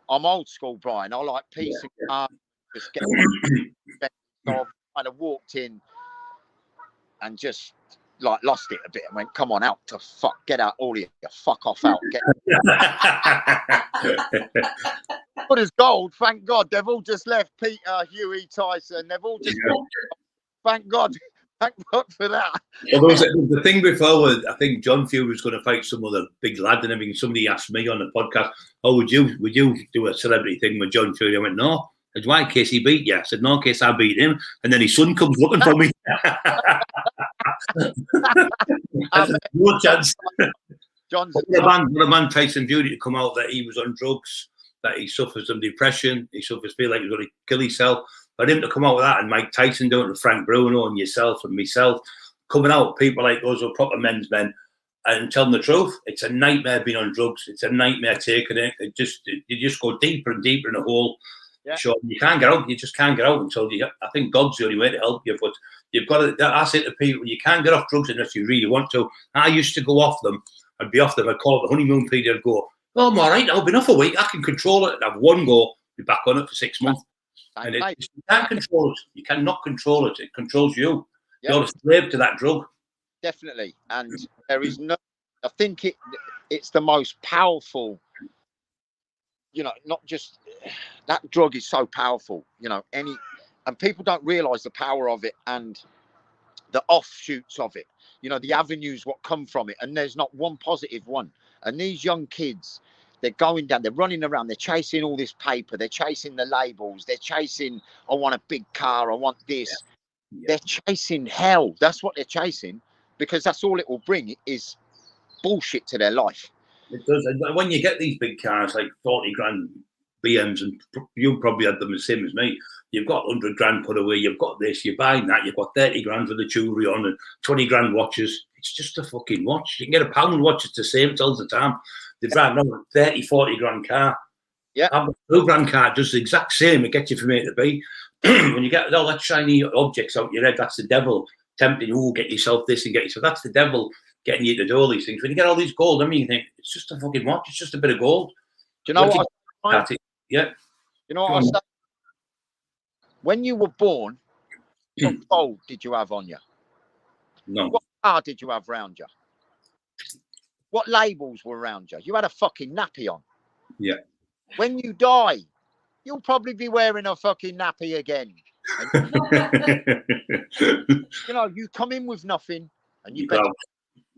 I'm old school, Brian. I like peace and calm. Just get so I kind of walked in and just like lost it a bit and went, "Come on, out to fuck, get out, all of you, fuck off out." But it's gold, thank God. They've all just left. Peter, Hughie, Tyson. They've all just gone. Thank God. Thank God for that. Well, there was the thing before where I think John Fury was going to fight some other big lad and everything. Somebody asked me on the podcast, "Oh, would you do a celebrity thing with John Fury?" I went, "No." I said, "Why? In case he beat you?" I said, "No, in case I beat him." And then his son comes looking for me. I said, no chance. What a man Tyson Fury to come out that he was on drugs, that he suffers from depression, he suffers feel like he's going to kill himself. For him to come out with that, and Mike Tyson doing it, and Frank Bruno and yourself and myself, coming out, people like us are proper men's men, and telling the truth. It's a nightmare being on drugs. It's a nightmare taking it. You just go deeper and deeper in a hole. Yeah. So you can't get out. You just can't get out until you. I think God's the only way to help you. But you've got to. I say to people, you can't get off drugs unless you really want to. I used to go off them. I'd be off them. I'd call it the honeymoon period. I'd go, "Oh, I'm all right. I've been off a week. I can control it." I'd have one go, be back on it for 6 months. And you can't control it. You cannot control it. It controls you. Yep. You're a slave to that drug. Definitely. And there is no. I think it's the most powerful. You know, not just that drug is so powerful. You know, and people don't realise the power of it and the offshoots of it. You know, the avenues what come from it, and there's not one positive one. And these young kids, they're going down, they're running around, they're chasing all this paper, they're chasing the labels, they're chasing, I want a big car, I want this. Yeah. They're chasing hell. That's what they're chasing, because that's all it will bring is bullshit to their life. It does. And when you get these big cars, like 40 grand BMs, and you probably had them the same as me, you've got 100 grand put away, you've got this, you're buying that, you've got 30 grand for the jewellery on and 20 grand watches. It's just a fucking watch. You can get a pound watch, it's the same, all the time. They drive around a 30, 40 grand car. Yeah. Have a 2 grand car, does the exact same. It gets you from A to B. When you get all that shiny objects out your head, that's the devil tempting you, get yourself this and get yourself. That's the devil getting you to do all these things. When you get all these gold, I mean, you think, it's just a fucking watch, it's just a bit of gold. Do you know what? Yeah. You know what I said? When you were born, what gold did you have on you? No. What car did you have round you? What labels were around you? You had a fucking nappy on. Yeah. When you die, you'll probably be wearing a fucking nappy again. You know, you come in with nothing and you better.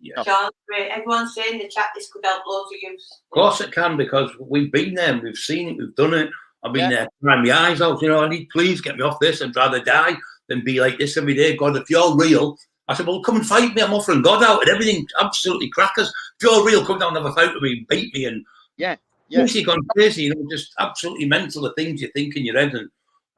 Yeah. John, everyone's saying in the chat this could help loads of you. Of course it can, because we've been there, we've seen it, we've done it. I've been there crying my eyes out, you know, I need, please get me off this. I'd rather die than be like this every day. God, if you're real, I said, well, come and fight me. I'm offering God out and everything, absolutely crackers. If you're real, come down and have a fight with me, beat me. And you've gone crazy, you know, just absolutely mental, the things you think in your head.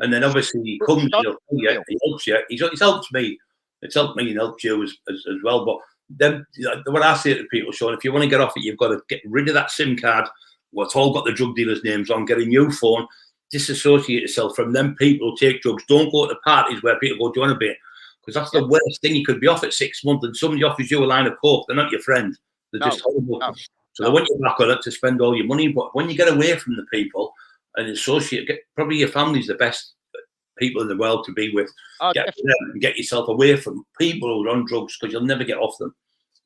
And then obviously he comes, he helps you. He's helped me. It's helped me and helped you as well. But then what I say to people, Sean, if you want to get off it, you've got to get rid of that SIM card. What's all got the drug dealers' names on, get a new phone, disassociate yourself from them people who take drugs. Don't go to parties where people go, do you want a bit? Because that's the worst thing. You could be off at 6 months and somebody offers you a line of coke. They're not your friend. They're just horrible. So they want you back on it to spend all your money. But when you get away from the people and associate, probably your family's the best people in the world to be with. Get yourself away from people who are on drugs, because you'll never get off them.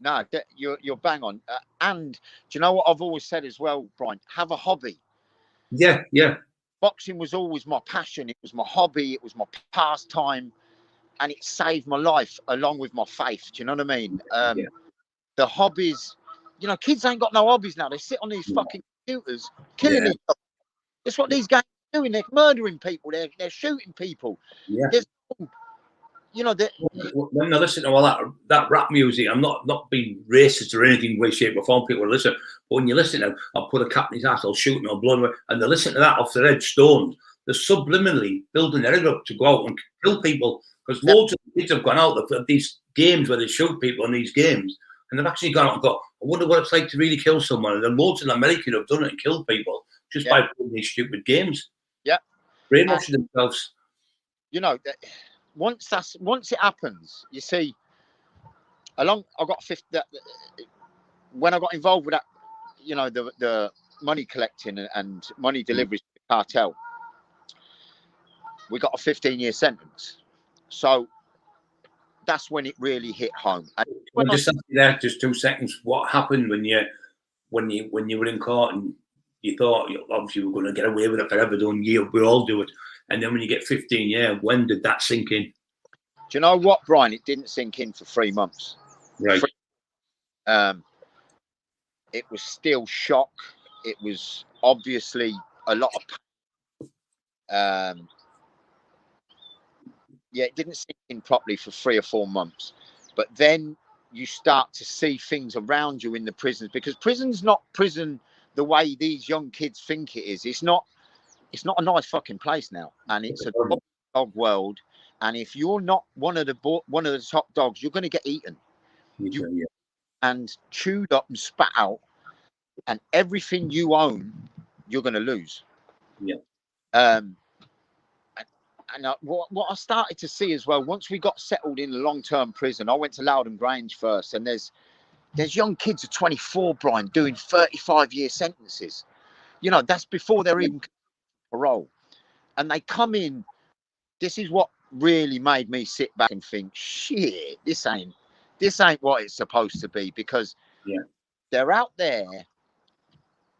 No, you're bang on. And do you know what I've always said as well, Brian? Have a hobby. Yeah, yeah, Boxing was always my passion. It was my hobby. It was my pastime, and it saved my life along with my faith. Do you know what I mean? yeah. The hobbies, you know, kids ain't got no hobbies now. They sit on these fucking computers, killing Yeah. each other. That's what these guys are doing. They're murdering people. They're shooting people. Yeah. There's, you know, When I listen to all that rap music, I'm not being racist or anything, way, shape, or form. People listen, but when you listen to, I'll put a cap in his ass, I'll shoot him, I'll blow him away, and they listen to that off their head stoned. They're subliminally building their head up to go out and kill people, because loads of kids have gone out of these games where they shoot people in these games, and they've actually gone out and got, I wonder what it's like to really kill someone. And then loads in America have done it and killed people just by playing these stupid games. Yeah, brainwashing themselves. You know, once it happens, you see, I got 50. When I got involved with that, you know, the money collecting and money deliveries to the cartel, we got a 15-year sentence. So that's when it really hit home. And I'll just ask you there, just 2 seconds. What happened when you were in court and you thought obviously you were going to get away with it forever? We all do it. And then when you get 15 years, when did that sink in? Do you know what, Brian? It didn't sink in for 3 months. Right. It was still shock. It was obviously a lot of pain. It didn't sink in properly for 3 or 4 months. But then you start to see things around you in the prisons, because prison's not prison the way these young kids think it is. It's not a nice fucking place now, and it's a dog world. And if you're not one of the top dogs, you're going to get eaten. And chewed up and spat out, and everything you own, you're going to lose. Yeah. And what I started to see as well, once we got settled in the long-term prison, I went to Loudon Grange first, and there's young kids of 24, Brian, doing 35-year sentences. You know, that's before they're even parole. And they come in. This is what really made me sit back and think, shit, this ain't what it's supposed to be, because they're out there,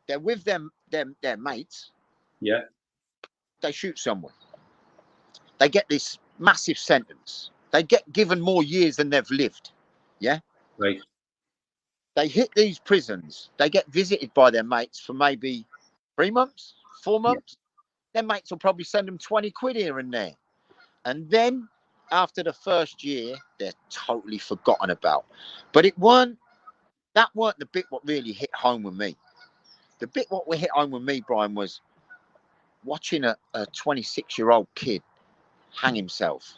they're with their mates. Yeah. They shoot someone. They get this massive sentence. They get given more years than they've lived. Yeah. Right. They hit these prisons. They get visited by their mates for maybe 3 months, 4 months. Their mates will probably send them 20 quid here and there. And then after the first year, they're totally forgotten about. But that weren't the bit what really hit home with me. The bit what hit home with me, Brian, was watching a 26-year-old kid hang himself.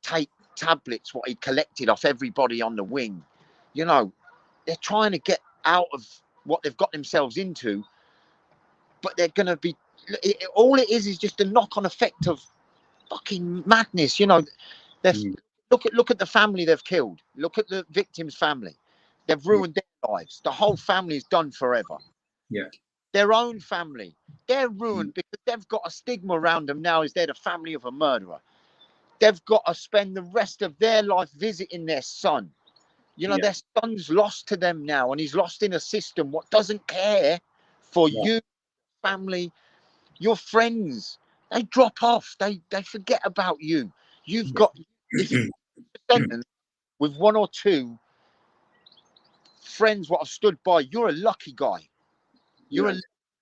Take tablets what he collected off everybody on the wing. You know, they're trying to get out of what they've got themselves into, but they're going to be, all it is just a knock-on effect of fucking madness. You know, look at the family they've killed. Look at the victim's family. They've ruined their lives. The whole family is done forever. Yeah. Their own family, they're ruined because they've got a stigma around them now as they're the family of a murderer. They've got to spend the rest of their life visiting their son. You know, their son's lost to them now, and he's lost in a system what doesn't care for you, family, your friends. They drop off. They forget about you. You've got, if you're sentenced with 1 or 2 friends what have stood by, you're a lucky guy. You're a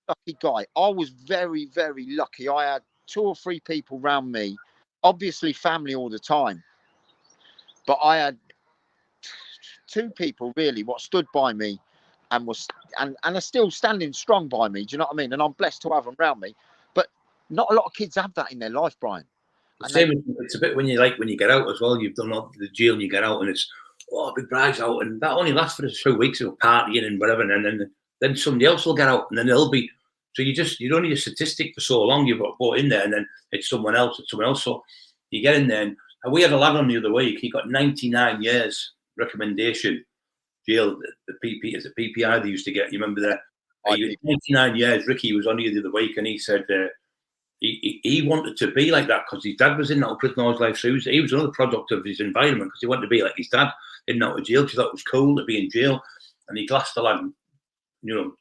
lucky guy. I was very, very lucky. I had 2 or 3 people around me, obviously family all the time, but I had 2 people really what stood by me and are still standing strong by me. Do you know what I mean? And I'm blessed to have them around me. But not a lot of kids have that in their life, Brian. It's a bit when you get out as well. You've done all the jail and you get out, and it's big brags out, and that only lasts for 2 weeks of partying and whatever, and then somebody else will get out, and then they'll be. So you're only a statistic for so long. You've got put in there, and then it's someone else. So you get in there, and we had a lad on the other week. He got 99 years recommendation jail. The PPI they used to get. You remember that? 99 years. Ricky was on here the other week, and he said he wanted to be like that because his dad was in that prison all his life. So he was another product of his environment because he wanted to be like his dad in and out of jail because he thought it was cool to be in jail. And he glassed the lad, you know,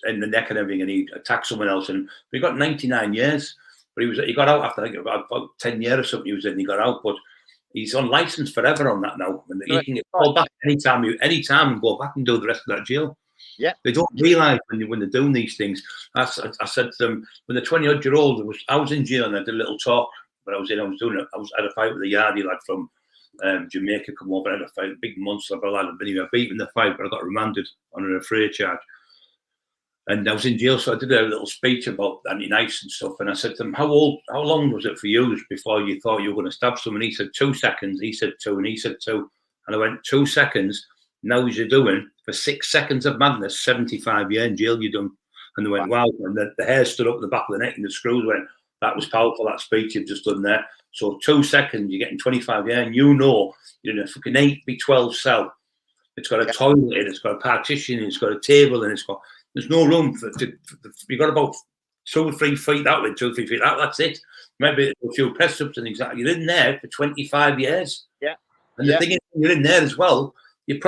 in the neck and everything, and he attacked someone else. And he got 99 years. But he got out after, I think, about 10 years or something he was in. He got out, but he's on license forever on that now. And he can get called back anytime and go back and do the rest of that jail. Yeah, they don't realise when they're doing these things. I said to them, when they're 20-odd-year-old, I was in jail and I did a little talk. But I had a fight with a Yardie lad from Jamaica come over. I had a fight, a big monster lad. I'd beaten the fight, but I got remanded on an afraid charge. And I was in jail, so I did a little speech about anti-knives and stuff. And I said to him, how long was it for you before you thought you were going to stab someone? He said 2 seconds. He said 2, and he said 2. And I went, 2 seconds. Now you're doing for 6 seconds of madness, 75 years in jail. You done. And they went, wow. And the hair stood up the back of the neck, and the screws went. That was powerful. That speech you've just done there. So 2 seconds, you're getting 25 years, and you know you're in a fucking 8x12 cell. It's got a toilet in, it's got a partition, it's got a table, and there's no room you've got about 2 or 3 feet that way, 2 or 3 feet out. That's it. Maybe a few press ups and exactly. You're in there for 25 years. Yeah. And the thing is, you're in there as well. Your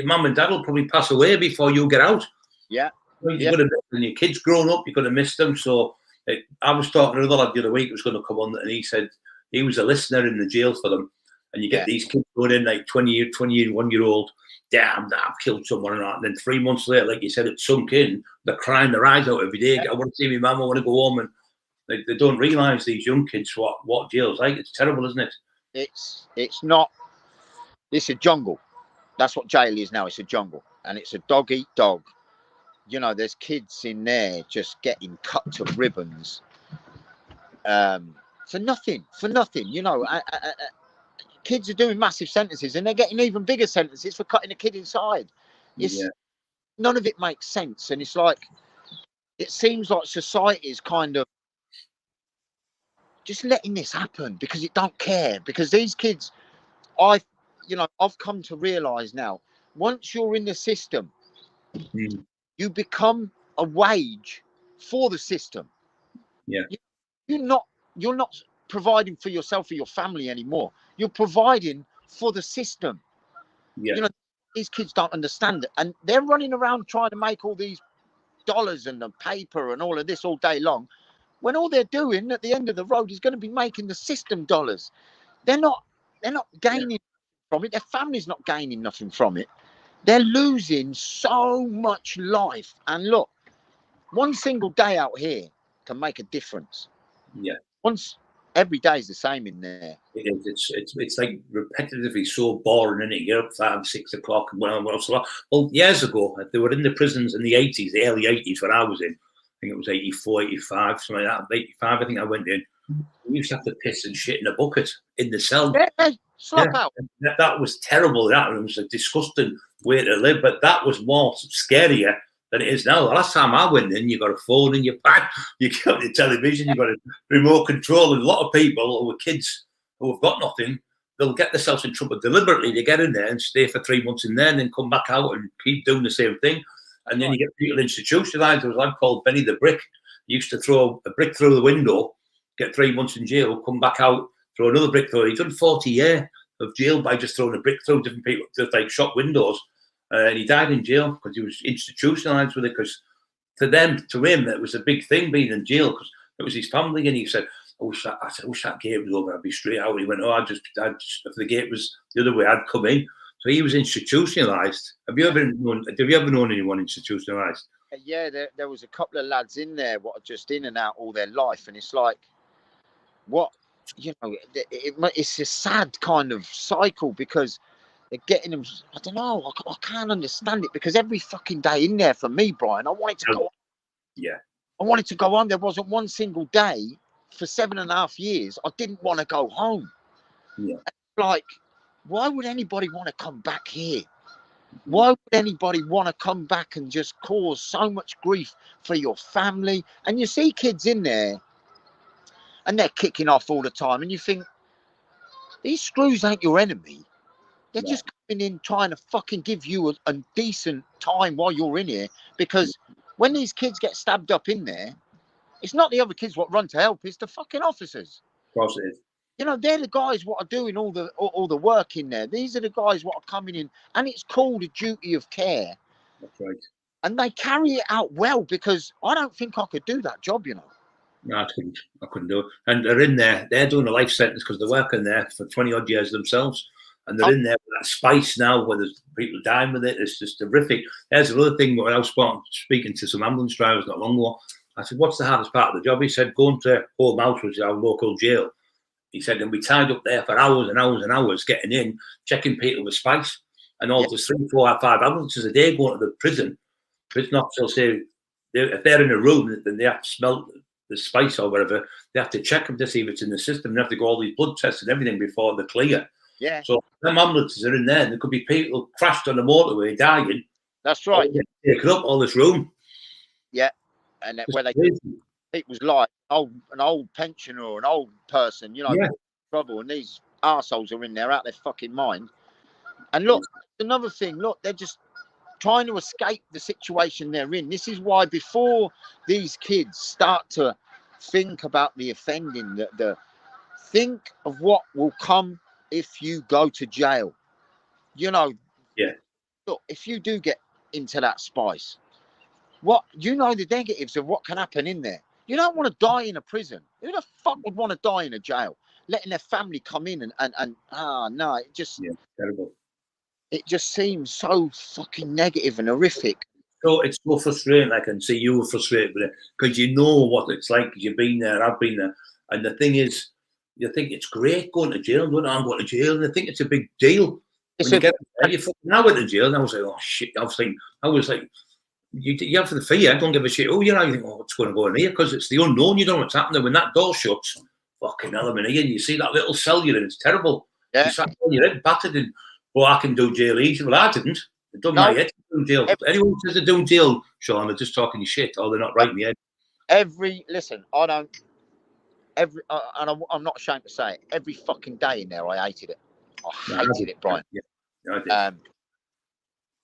mum and dad will probably pass away before you get out. Yeah. You're gonna miss, and your kids grown up, you're gonna miss them. So I was talking to another lad the other week who was going to come on, and he said he was a listener in the jail for them. And you get these kids going in like 21-year-old. Damn, I've killed someone and that. And then 3 months later, like you said, it sunk in. They're crying their eyes out every day. I want to see my mum. I want to go home. And they don't realise, these young kids, what jail's like. It's terrible, isn't it? It's not. It's a jungle. That's what jail is now. It's a jungle, and it's a dog eat dog. You know, there's kids in there just getting cut to ribbons for nothing. You know, kids are doing massive sentences, and they're getting even bigger sentences for cutting a kid inside. None of it makes sense, and it's like, it seems like society is kind of just letting this happen because it don't care. Because these kids, I've come to realise now, once you're in the system, you become a wage for the system. Yeah, you're not providing for yourself or your family anymore. You're providing for the system. Yeah. You know, these kids don't understand it, and they're running around trying to make all these dollars and the paper and all of this all day long, when all they're doing at the end of the road is going to be making the system dollars. They're not gaining from it. Their family's not gaining nothing from it. They're losing so much life. And look, one single day out here can make a difference. Yeah. Every day is the same in there. It is. It's like repetitively so boring, isn't it? You're up 5, 6 o'clock and well, years ago, they were in the prisons in the 80s, the early 80s when I was in. I think it was 84, 85, something like that. 85, I think I went in. We used to have to piss and shit in a bucket in the cell. Slap out. That was terrible. That was a disgusting way to live, but that was more scarier than it is now. The last time I went in, you got a phone in your bag, you got the television, you got a remote control, and a lot of people who are kids who have got nothing, they'll get themselves in trouble deliberately. They get in there and stay for 3 months in there and then come back out and keep doing the same thing. And then you get people institutionalized. There was a lad called Benny the Brick. He used to throw a brick through the window, get 3 months in jail, come back out, throw another brick through. He'd done 40 years of jail by just throwing a brick through different people, just like shop windows. And he died in jail because he was institutionalized with it. Because to him, it was a big thing being in jail because it was his family. And he said, I wish that gate was over. I'd be straight out. He went, if the gate was the other way, I'd come in. So he was institutionalized. Have you ever known anyone institutionalized? Yeah, there was a couple of lads in there what are just in and out all their life, and it's like, what, you know, it's a sad kind of cycle because they're getting them. I don't know. I can't understand it because every fucking day in there for me, Brian, I wanted to go on. Yeah. I wanted to go on. There wasn't one single day for 7.5 years I didn't want to go home. Yeah. Like, why would anybody want to come back here? Why would anybody want to come back and just cause so much grief for your family? And you see kids in there and they're kicking off all the time. And you think, these screws ain't your enemy. They're just coming in trying to fucking give you a decent time while you're in here. Because when these kids get stabbed up in there, It's not the other kids what run to help. It's the fucking officers. Of course it is. You know, they're the guys what are doing all the work in there. These are the guys what are coming in, and it's called a duty of care. That's right. And they carry it out well, because I don't think I could do that job, you know. No, I couldn't do it. And they're in there. They're doing a life sentence because they're working there for 20 odd years themselves, and they're in there with that spice now, where there's people dying with it. It's just horrific. There's another thing where I was speaking to some ambulance drivers not long ago. I said, "What's the hardest part of the job?" He said, "Going to Home House, which is our local jail." He said, "And we tied up there for hours and hours and hours, getting in, checking people with spice, and all the 3, 4, 5 ambulances a day going to the prison. Prison officers will say, if they're in a room, then they have to smell the spice or whatever. They have to check them to see if it's in the system. They have to go all these blood tests and everything before they're clear." Yeah. So them ambulances are in there, and there could be people crashed on the motorway dying. That's right. Taking up all this room. Yeah. And where it was like an old pensioner or an old person, you know, trouble, and these arseholes are in there out their fucking mind. And look, another thing, look, they're just trying to escape the situation they're in. This is why before these kids start to think about the offending, the think of what will come if you go to jail. You know, look, if you do get into that spice, what you know the negatives of what can happen in there. You don't want to die in a prison. Who the fuck would want to die in a jail? Letting their family come in and no, it just terrible. It just seems so fucking negative and horrific. So it's so frustrating. I can see you were frustrated with it because you know what it's like. You've been there, I've been there, and the thing is, you think it's great going to jail. I'm going to jail, and I think it's a big deal. When you get there, you fucking now went to jail, and I was like, oh shit. I was like, you have the fear. I don't give a shit. Oh, you know, you think, oh, what's going to go in here? Because it's the unknown. You don't know what's happening. When that door shuts, fucking hell, I'm in here, and you see that little cell you're in. It's terrible. Yeah. You sat on your head, battered, and well, I can do jail easy. Well, I didn't. It done my head to do jail. Anyone who says they're doing jail, Sean, they're just talking shit, or they're not right in the head. And I'm not ashamed to say it. Every fucking day in there, I hated it. I hated it, Brian. Yeah, I did.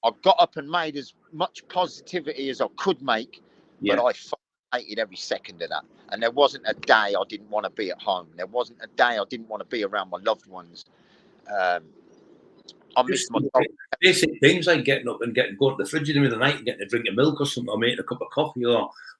I got up and made as much positivity as I could make, but I hated every second of that. And there wasn't a day I didn't want to be at home. There wasn't a day I didn't want to be around my loved ones. I miss my basic things like getting up and going to the fridge in the middle of the night and getting a drink of milk or something, or making a cup of coffee,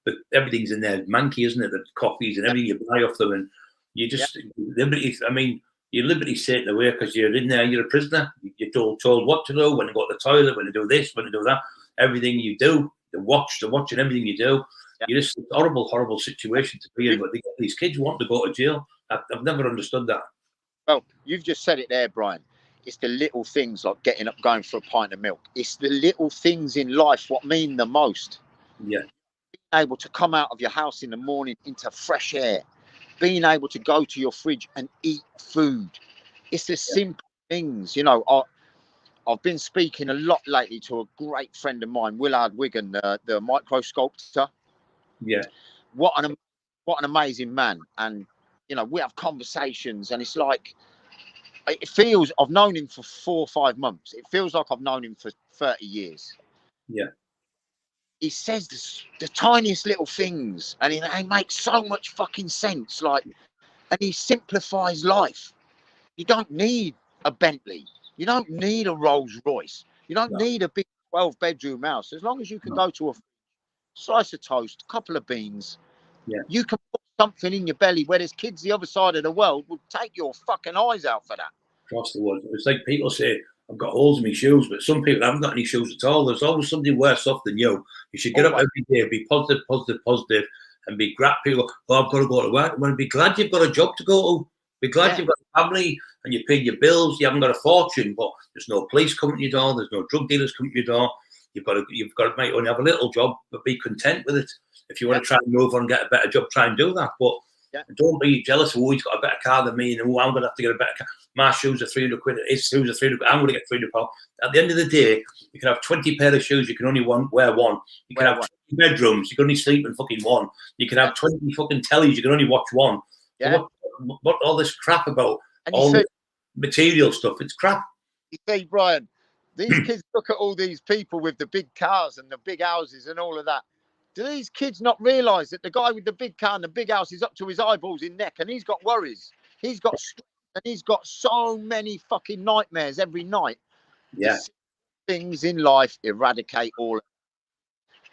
but everything's in there manky, isn't it? The coffees and everything you buy off them, and you just liberty. I mean, your liberty's taken away because you're in there. You're a prisoner. You're told what to do, when to go to the toilet, when to do this, when to do that. Everything you do, they're watching everything you do. You're just a horrible situation to be in. But these kids want to go to jail. I've never understood that. Well, you've just said it there, Brian. It's the little things like getting up, going for a pint of milk. It's the little things in life what mean the most. Yeah. Being able to come out of your house in the morning into fresh air. Being able to go to your fridge and eat food. It's the simple things. You know, I've been speaking a lot lately to a great friend of mine, Willard Wigan, the micro sculptor. Yeah. What an amazing man. And, you know, we have conversations and it's like, it feels I've known him for 4 or 5 months. It feels like I've known him for 30 years. Yeah. He says the tiniest little things, and they make so much fucking sense. Like, and he simplifies life. You don't need a Bentley. You don't need a Rolls Royce. You don't need a big 12-bedroom house. As long as you can go to a slice of toast, a couple of beans, you can put something in your belly where there's kids the other side of the world will take your fucking eyes out for that. Across the world. It's like people say, I've got holes in my shoes, but some people haven't got any shoes at all. There's always somebody worse off than you. You should get up every day, be positive, and be grateful. People go, oh, I've got to go to work. I want to be glad you've got a job to go to. Be glad you've got a family and you pay your bills. You haven't got a fortune, but there's no police coming to your door. There's no drug dealers coming to your door. You've got to might only have a little job, but be content with it. If you want to try and move on and get a better job, try and do that. But don't be jealous. Oh, he's got a better car than me, and oh, I'm going to have to get a better car. My shoes are 300 quid. His shoes are 300 quid. I'm going to get 300 pounds. At the end of the day, you can have 20 pair of shoes. You can only wear one. You can have 20 bedrooms. You can only sleep in fucking one. You can have 20 fucking tellies. You can only watch one. Yeah. So what all this crap about all this material stuff? It's crap. You see, Brian, these kids look at all these people with the big cars and the big houses and all of that. Do these kids not realise that the guy with the big car and the big house is up to his eyeballs in neck, and he's got worries, he's got stress, and he's got so many fucking nightmares every night? Yeah. The things in life eradicate all.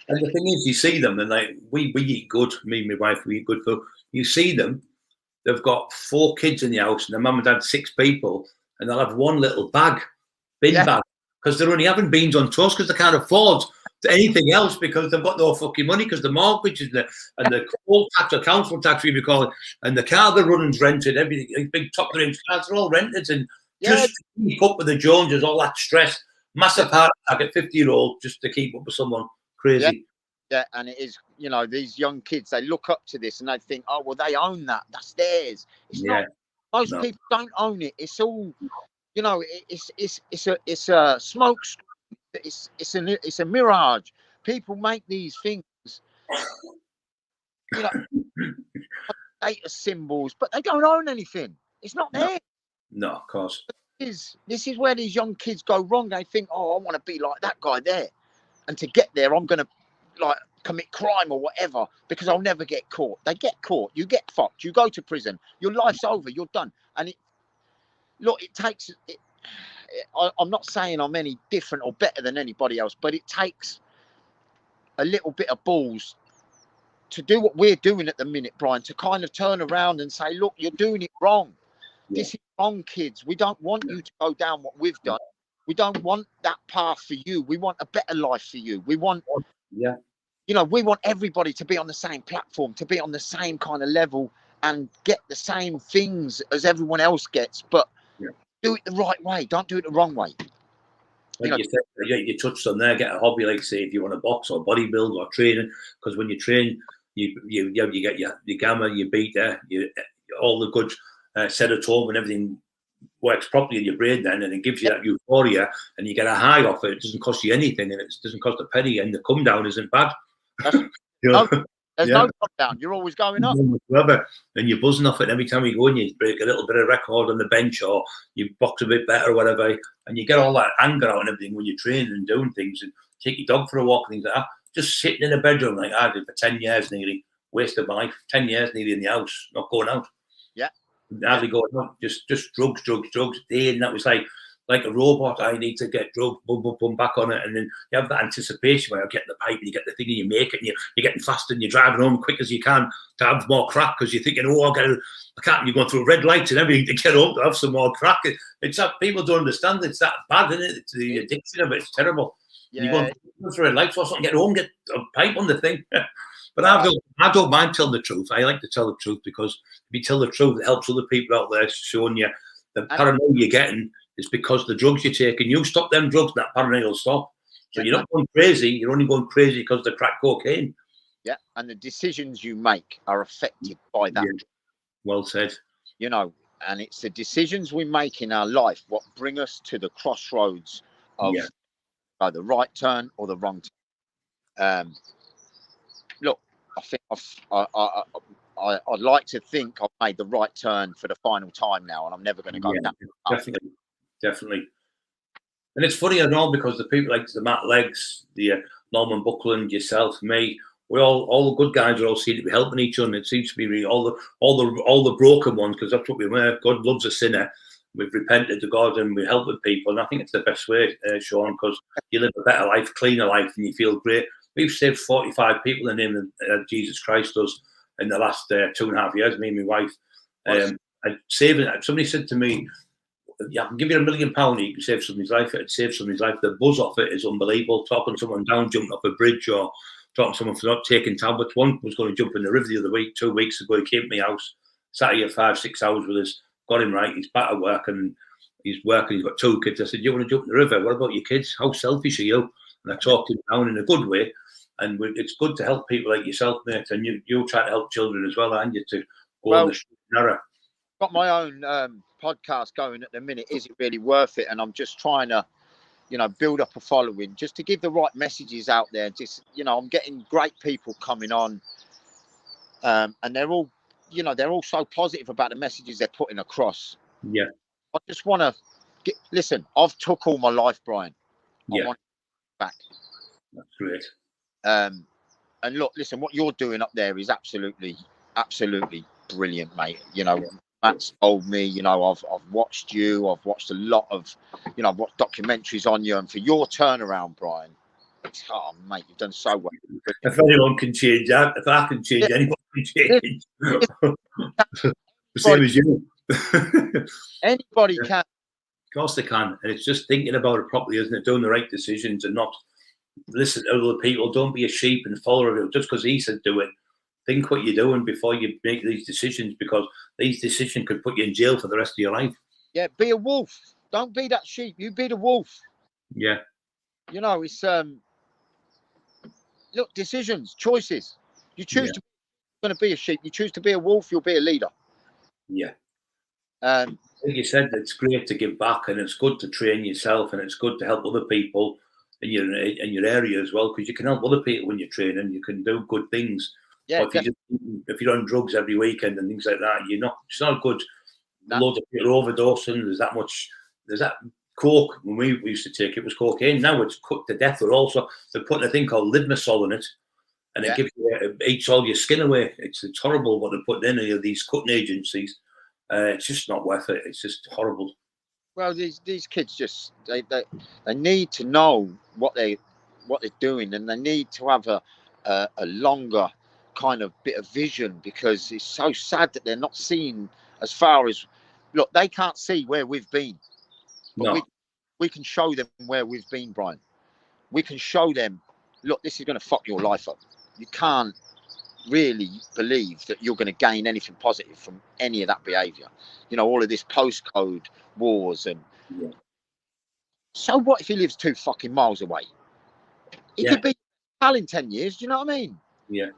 And the thing is, you see them, and like we eat good. Me and my wife, we eat good food. You see them; they've got 4 kids in the house, and their mum and dad 6 people, and they'll have one little bin bag, because they're only having beans on toast because they can't afford anything else, because they've got no fucking money, because the mortgage and the coal tax or council tax, we call it, and the car they're running's rented. Everything, big top of the range cars are all rented, and just to keep up with the Joneses, all that stress, massive heart attack at 50-year-old just to keep up with someone crazy. Yeah, and it is, you know, these young kids, they look up to this and they think, oh, well, they own that. That's theirs. It's not. Most people don't own it. It's all, you know, it's a smoke. It's a mirage. People make these things, you know, data symbols, but they don't own anything. It's not theirs. No, of course. This is where these young kids go wrong. They think, oh, I want to be like that guy there, and to get there, I'm gonna like commit crime or whatever because I'll never get caught. They get caught, you get fucked, you go to prison, your life's over, you're done. And it takes I'm not saying I'm any different or better than anybody else, but it takes a little bit of balls to do what we're doing at the minute, Brian, to kind of turn around and say, look, you're doing it wrong. This is wrong, kids. We don't want you to go down what we've done. We don't want that path for you. We want a better life for you. We want you know, we want everybody to be on the same platform, to be on the same kind of level and get the same things as everyone else gets, but do it the right way. Don't do it the wrong way. Like you touched on there, get a hobby, like say if you want to box or bodybuild or training, because when you train, you get your gamma, your beta, all the good serotonin and everything works properly in your brain then, and it gives you that euphoria, and you get a high off it. It doesn't cost you anything, and it doesn't cost a penny, and the come down isn't bad. There's no come down. You're always going up. And you're buzzing off it every time you go and you break a little bit of record on the bench or you box a bit better or whatever, and you get all that anger out and everything when you're training and doing things and take your dog for a walk and things like that. Just sitting in a bedroom like I did for 10 years nearly, wasted my life, 10 years nearly in the house, not going out. Hardly going out, just drugs, day, and that was like a robot. I need to get drugs, boom, back on it, and then you have that anticipation where you get the pipe and you get the thing and you make it, and you're getting faster and you're driving home quick as you can to have more crack because you're thinking, oh, I can't. You're going through red lights and everything to get home to have some more crack. It's that people don't understand. It's that bad, isn't it? It's the addiction of it. It's terrible. You're going through red lights, so I get home, get a pipe on the thing. But I don't mind telling the truth. I like to tell the truth because if you tell the truth, it helps other people out there, showing you the paranoia you're getting is because the drugs you're taking. You stop them drugs, that paranoia will stop. So you're not going crazy. You're only going crazy because of the crack cocaine. Yeah, and the decisions you make are affected by that. Yeah. Well said. You know, and it's the decisions we make in our life what bring us to the crossroads of the right turn or the wrong turn. Look, I think I'd like to think I've made the right turn for the final time now, and I'm never going to go down. Definitely. And it's funny, I know, because the people like the Matt Leggs, the Norman Buckland, yourself, me, we all the good guys are all seem to be helping each other. It seems to be really all the broken ones, because that's what we were. God loves a sinner. We've repented to God and we help with people, and I think it's the best way, Sean, because you live a better life, cleaner life, and you feel great. We've saved 45 people in the name of Jesus Christ us in the last 2.5 years, me and my wife. And saving it. Somebody said to me, I can give you £1 million, you can save somebody's life. It'd save somebody's life. The buzz off it is unbelievable. Talking someone down, jumping off a bridge, or talking to someone for not taking tablets. One was going to jump in the river the other week, 2 weeks ago. He came to my house, sat here 5-6 hours with us, got him right. He's back at work and he's working. He's got 2 kids. I said, you want to jump in the river? What about your kids? How selfish are you? And I talked him down in a good way. And it's good to help people like yourself, mate. And you're trying to help children as well, aren't you, to go on the straight and narrow. Got my own podcast going at the minute. Is it really worth it? And I'm just trying to, build up a following, just to give the right messages out there. Just, I'm getting great people coming on, and they're all, they're all so positive about the messages they're putting across. Yeah. I just want to listen. I've took all my life, Brian. I want it back. That's great. And look, listen, what you're doing up there is absolutely brilliant, mate. You know, Matt's told me, you know, I've watched you, I've watched a lot of, you know, I've watched documentaries on you, and for your turnaround, Brian, oh mate, you've done so well. If anyone can change that, if I can change, anyone can change. The same as you. Anybody can. Of course they can, and it's just thinking about it properly, isn't it? Doing the right decisions and not listen to other people. Don't be a sheep and follow it just because he said do it. Think what you're doing before you make these decisions, because these decisions could put you in jail for the rest of your life. Yeah, be a wolf. Don't be that sheep. You be the wolf. Yeah. You know, it's look, decisions, choices. You choose to going to be a sheep. You choose to be a wolf. You'll be a leader. Yeah. Um, Like you said, it's great to give back, and it's good to train yourself, and it's good to help other people in your area as well, because you can help other people when you're training. You can do good things. yeah, But if you're on drugs every weekend and things like that, it's not good. No. Loads of people are overdosing. There's that coke. When we used to take it, was cocaine. Now it's cooked to death. But also they're putting a thing called lidnosol in it, and it eats all your skin away. It's horrible what they're putting in these cutting agencies. It's just not worth it. It's just horrible. Well, these kids just they need to know what they're doing, and they need to have a longer kind of bit of vision, because it's so sad that they're not seeing as far as, look, they can't see where we've been, but we can show them where we've been, Brian. We can show them, look, this is going to fuck your life up. You can't really believe that you're going to gain anything positive from any of that behavior. You know, all of this postcode wars, and so what if he lives 2 fucking miles away? He could be pal in 10 years. Do you know what I mean? Yeah,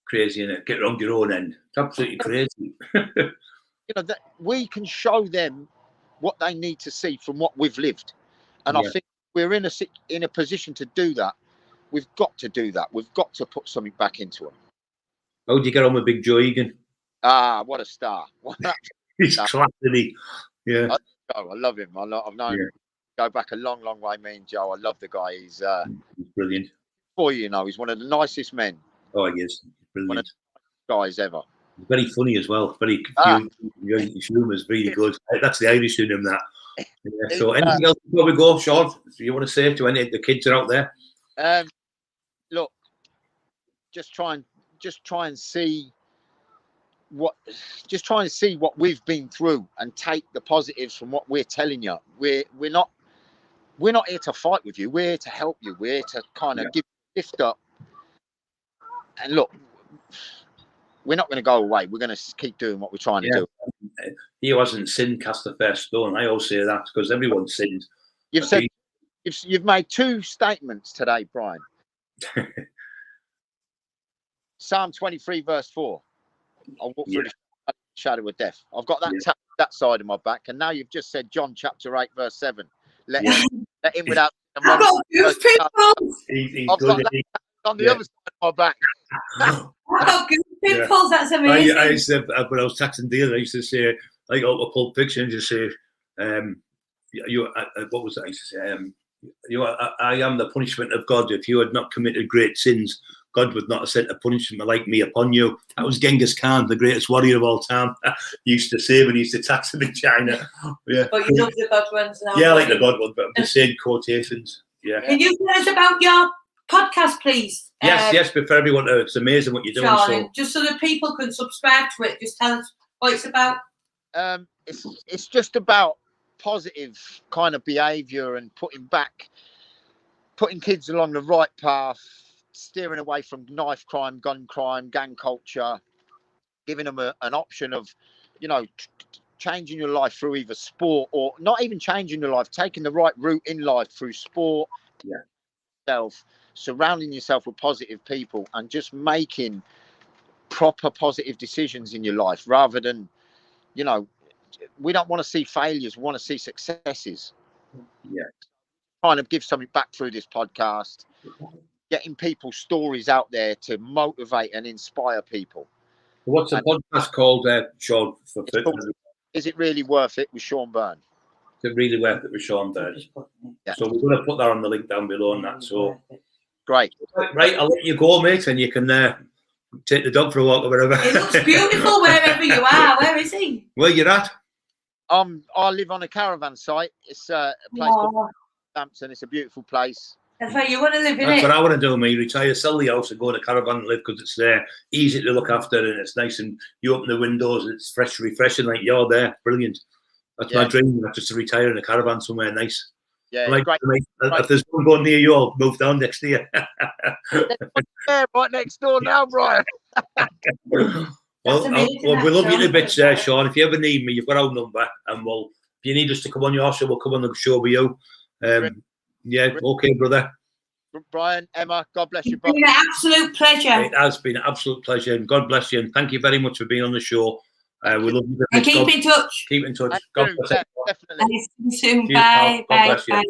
crazy, innit? Get around your own end. It's absolutely crazy. You know, that we can show them what they need to see from what we've lived, and I think we're in a position to do that. We've got to do that. We've got to put something back into them. How do you get on with Big Joe Egan? Ah, what a star! He's classy. Yeah, I love him. I've known him. Go back a long way. Me and Joe, I love the guy. He's brilliant. Boy, you know, he's one of the nicest men. Oh, he is brilliant. One of the guys ever. He's very funny as well. Very his humour is really good. That's the Irish in him. That. Yeah. So, anything else before we go, Sean? Do you want to say to any of the kids that are out there? Look, just try and see what we've been through, and take the positives from what we're telling you. We're not here to fight with you. We're here to help you. We're here to kind of lift up. And look, we're not going to go away. We're going to keep doing what we're trying to do. He who hasn't sinned, cast the first stone. I always say that, because everyone's sinned. You've made 2 statements today, Brian. Psalm 23 verse 4. I'll walk through the shadow of death. I've got that side of my back, and now you've just said John chapter 8 verse 7. Let him without. I've got goose He's I've good. got that on the other side of my back. I've got goose pimples. That's amazing. I used to, when I was taxing dealer, I used to say, like, out of Pulp Fiction, just say, what was that? I used to say, I am the punishment of God. If you had not committed great sins, God would not have sent a punishment like me upon you. That was Genghis Khan, the greatest warrior of all time. He used to say when he used to tax him in China. Yeah. But you love the God ones now. Yeah, I like the God ones, but I'm just saying quotations. Yeah. Can you tell us about your podcast, please? Yes, but for everyone, it's amazing what you're doing. Sean, so. just so that people can subscribe to it, just tell us what it's about. It's just about positive kind of behaviour, and putting kids along the right path, steering away from knife crime, gun crime, gang culture, giving them an option of, you know, changing your life through either sport, or not even changing your life, taking the right route in life through sport. Surrounding yourself with positive people, and just making proper positive decisions in your life, rather than, you know, we don't want to see failures, we want to see successes. Kind of give something back through this podcast, getting people's stories out there to motivate and inspire people. What's the podcast called, Sean? Is It Really Worth It with Sean Byrne? Is it really worth it with Sean Byrne? So we're going to put that on the link down below and that. So great. Right, I'll let you go, mate, and you can take the dog for a walk or whatever. It looks beautiful wherever you are. Where is he? Where you at? I live on a caravan site. It's a place called Hampton. It's a beautiful place. That's where you want to live, That's innit? what I want to do, me. Retire, sell the house and go in a caravan and live because it's there, easy to look after, and it's nice, and you open the windows, it's fresh, refreshing, like you're there. Brilliant. That's my dream, just to retire in a caravan somewhere nice. Yeah, like, great. If there's one going near you, I'll move down next to you. Yeah, right next door now, Brian. Well, we love you to bits there, Sean. If you ever need me, you've got our number, and if you need us to come on your show, we'll come on the show with you. Yeah, okay, brother. Brian, Emma, God bless you It's both. been an absolute pleasure. It has been an absolute pleasure, and God bless you, and thank you very much for being on the show. We love you. And keep in touch. Keep in touch. God bless you. Definitely. See you soon. Cheers, Bye. pal. God bless you. Bye.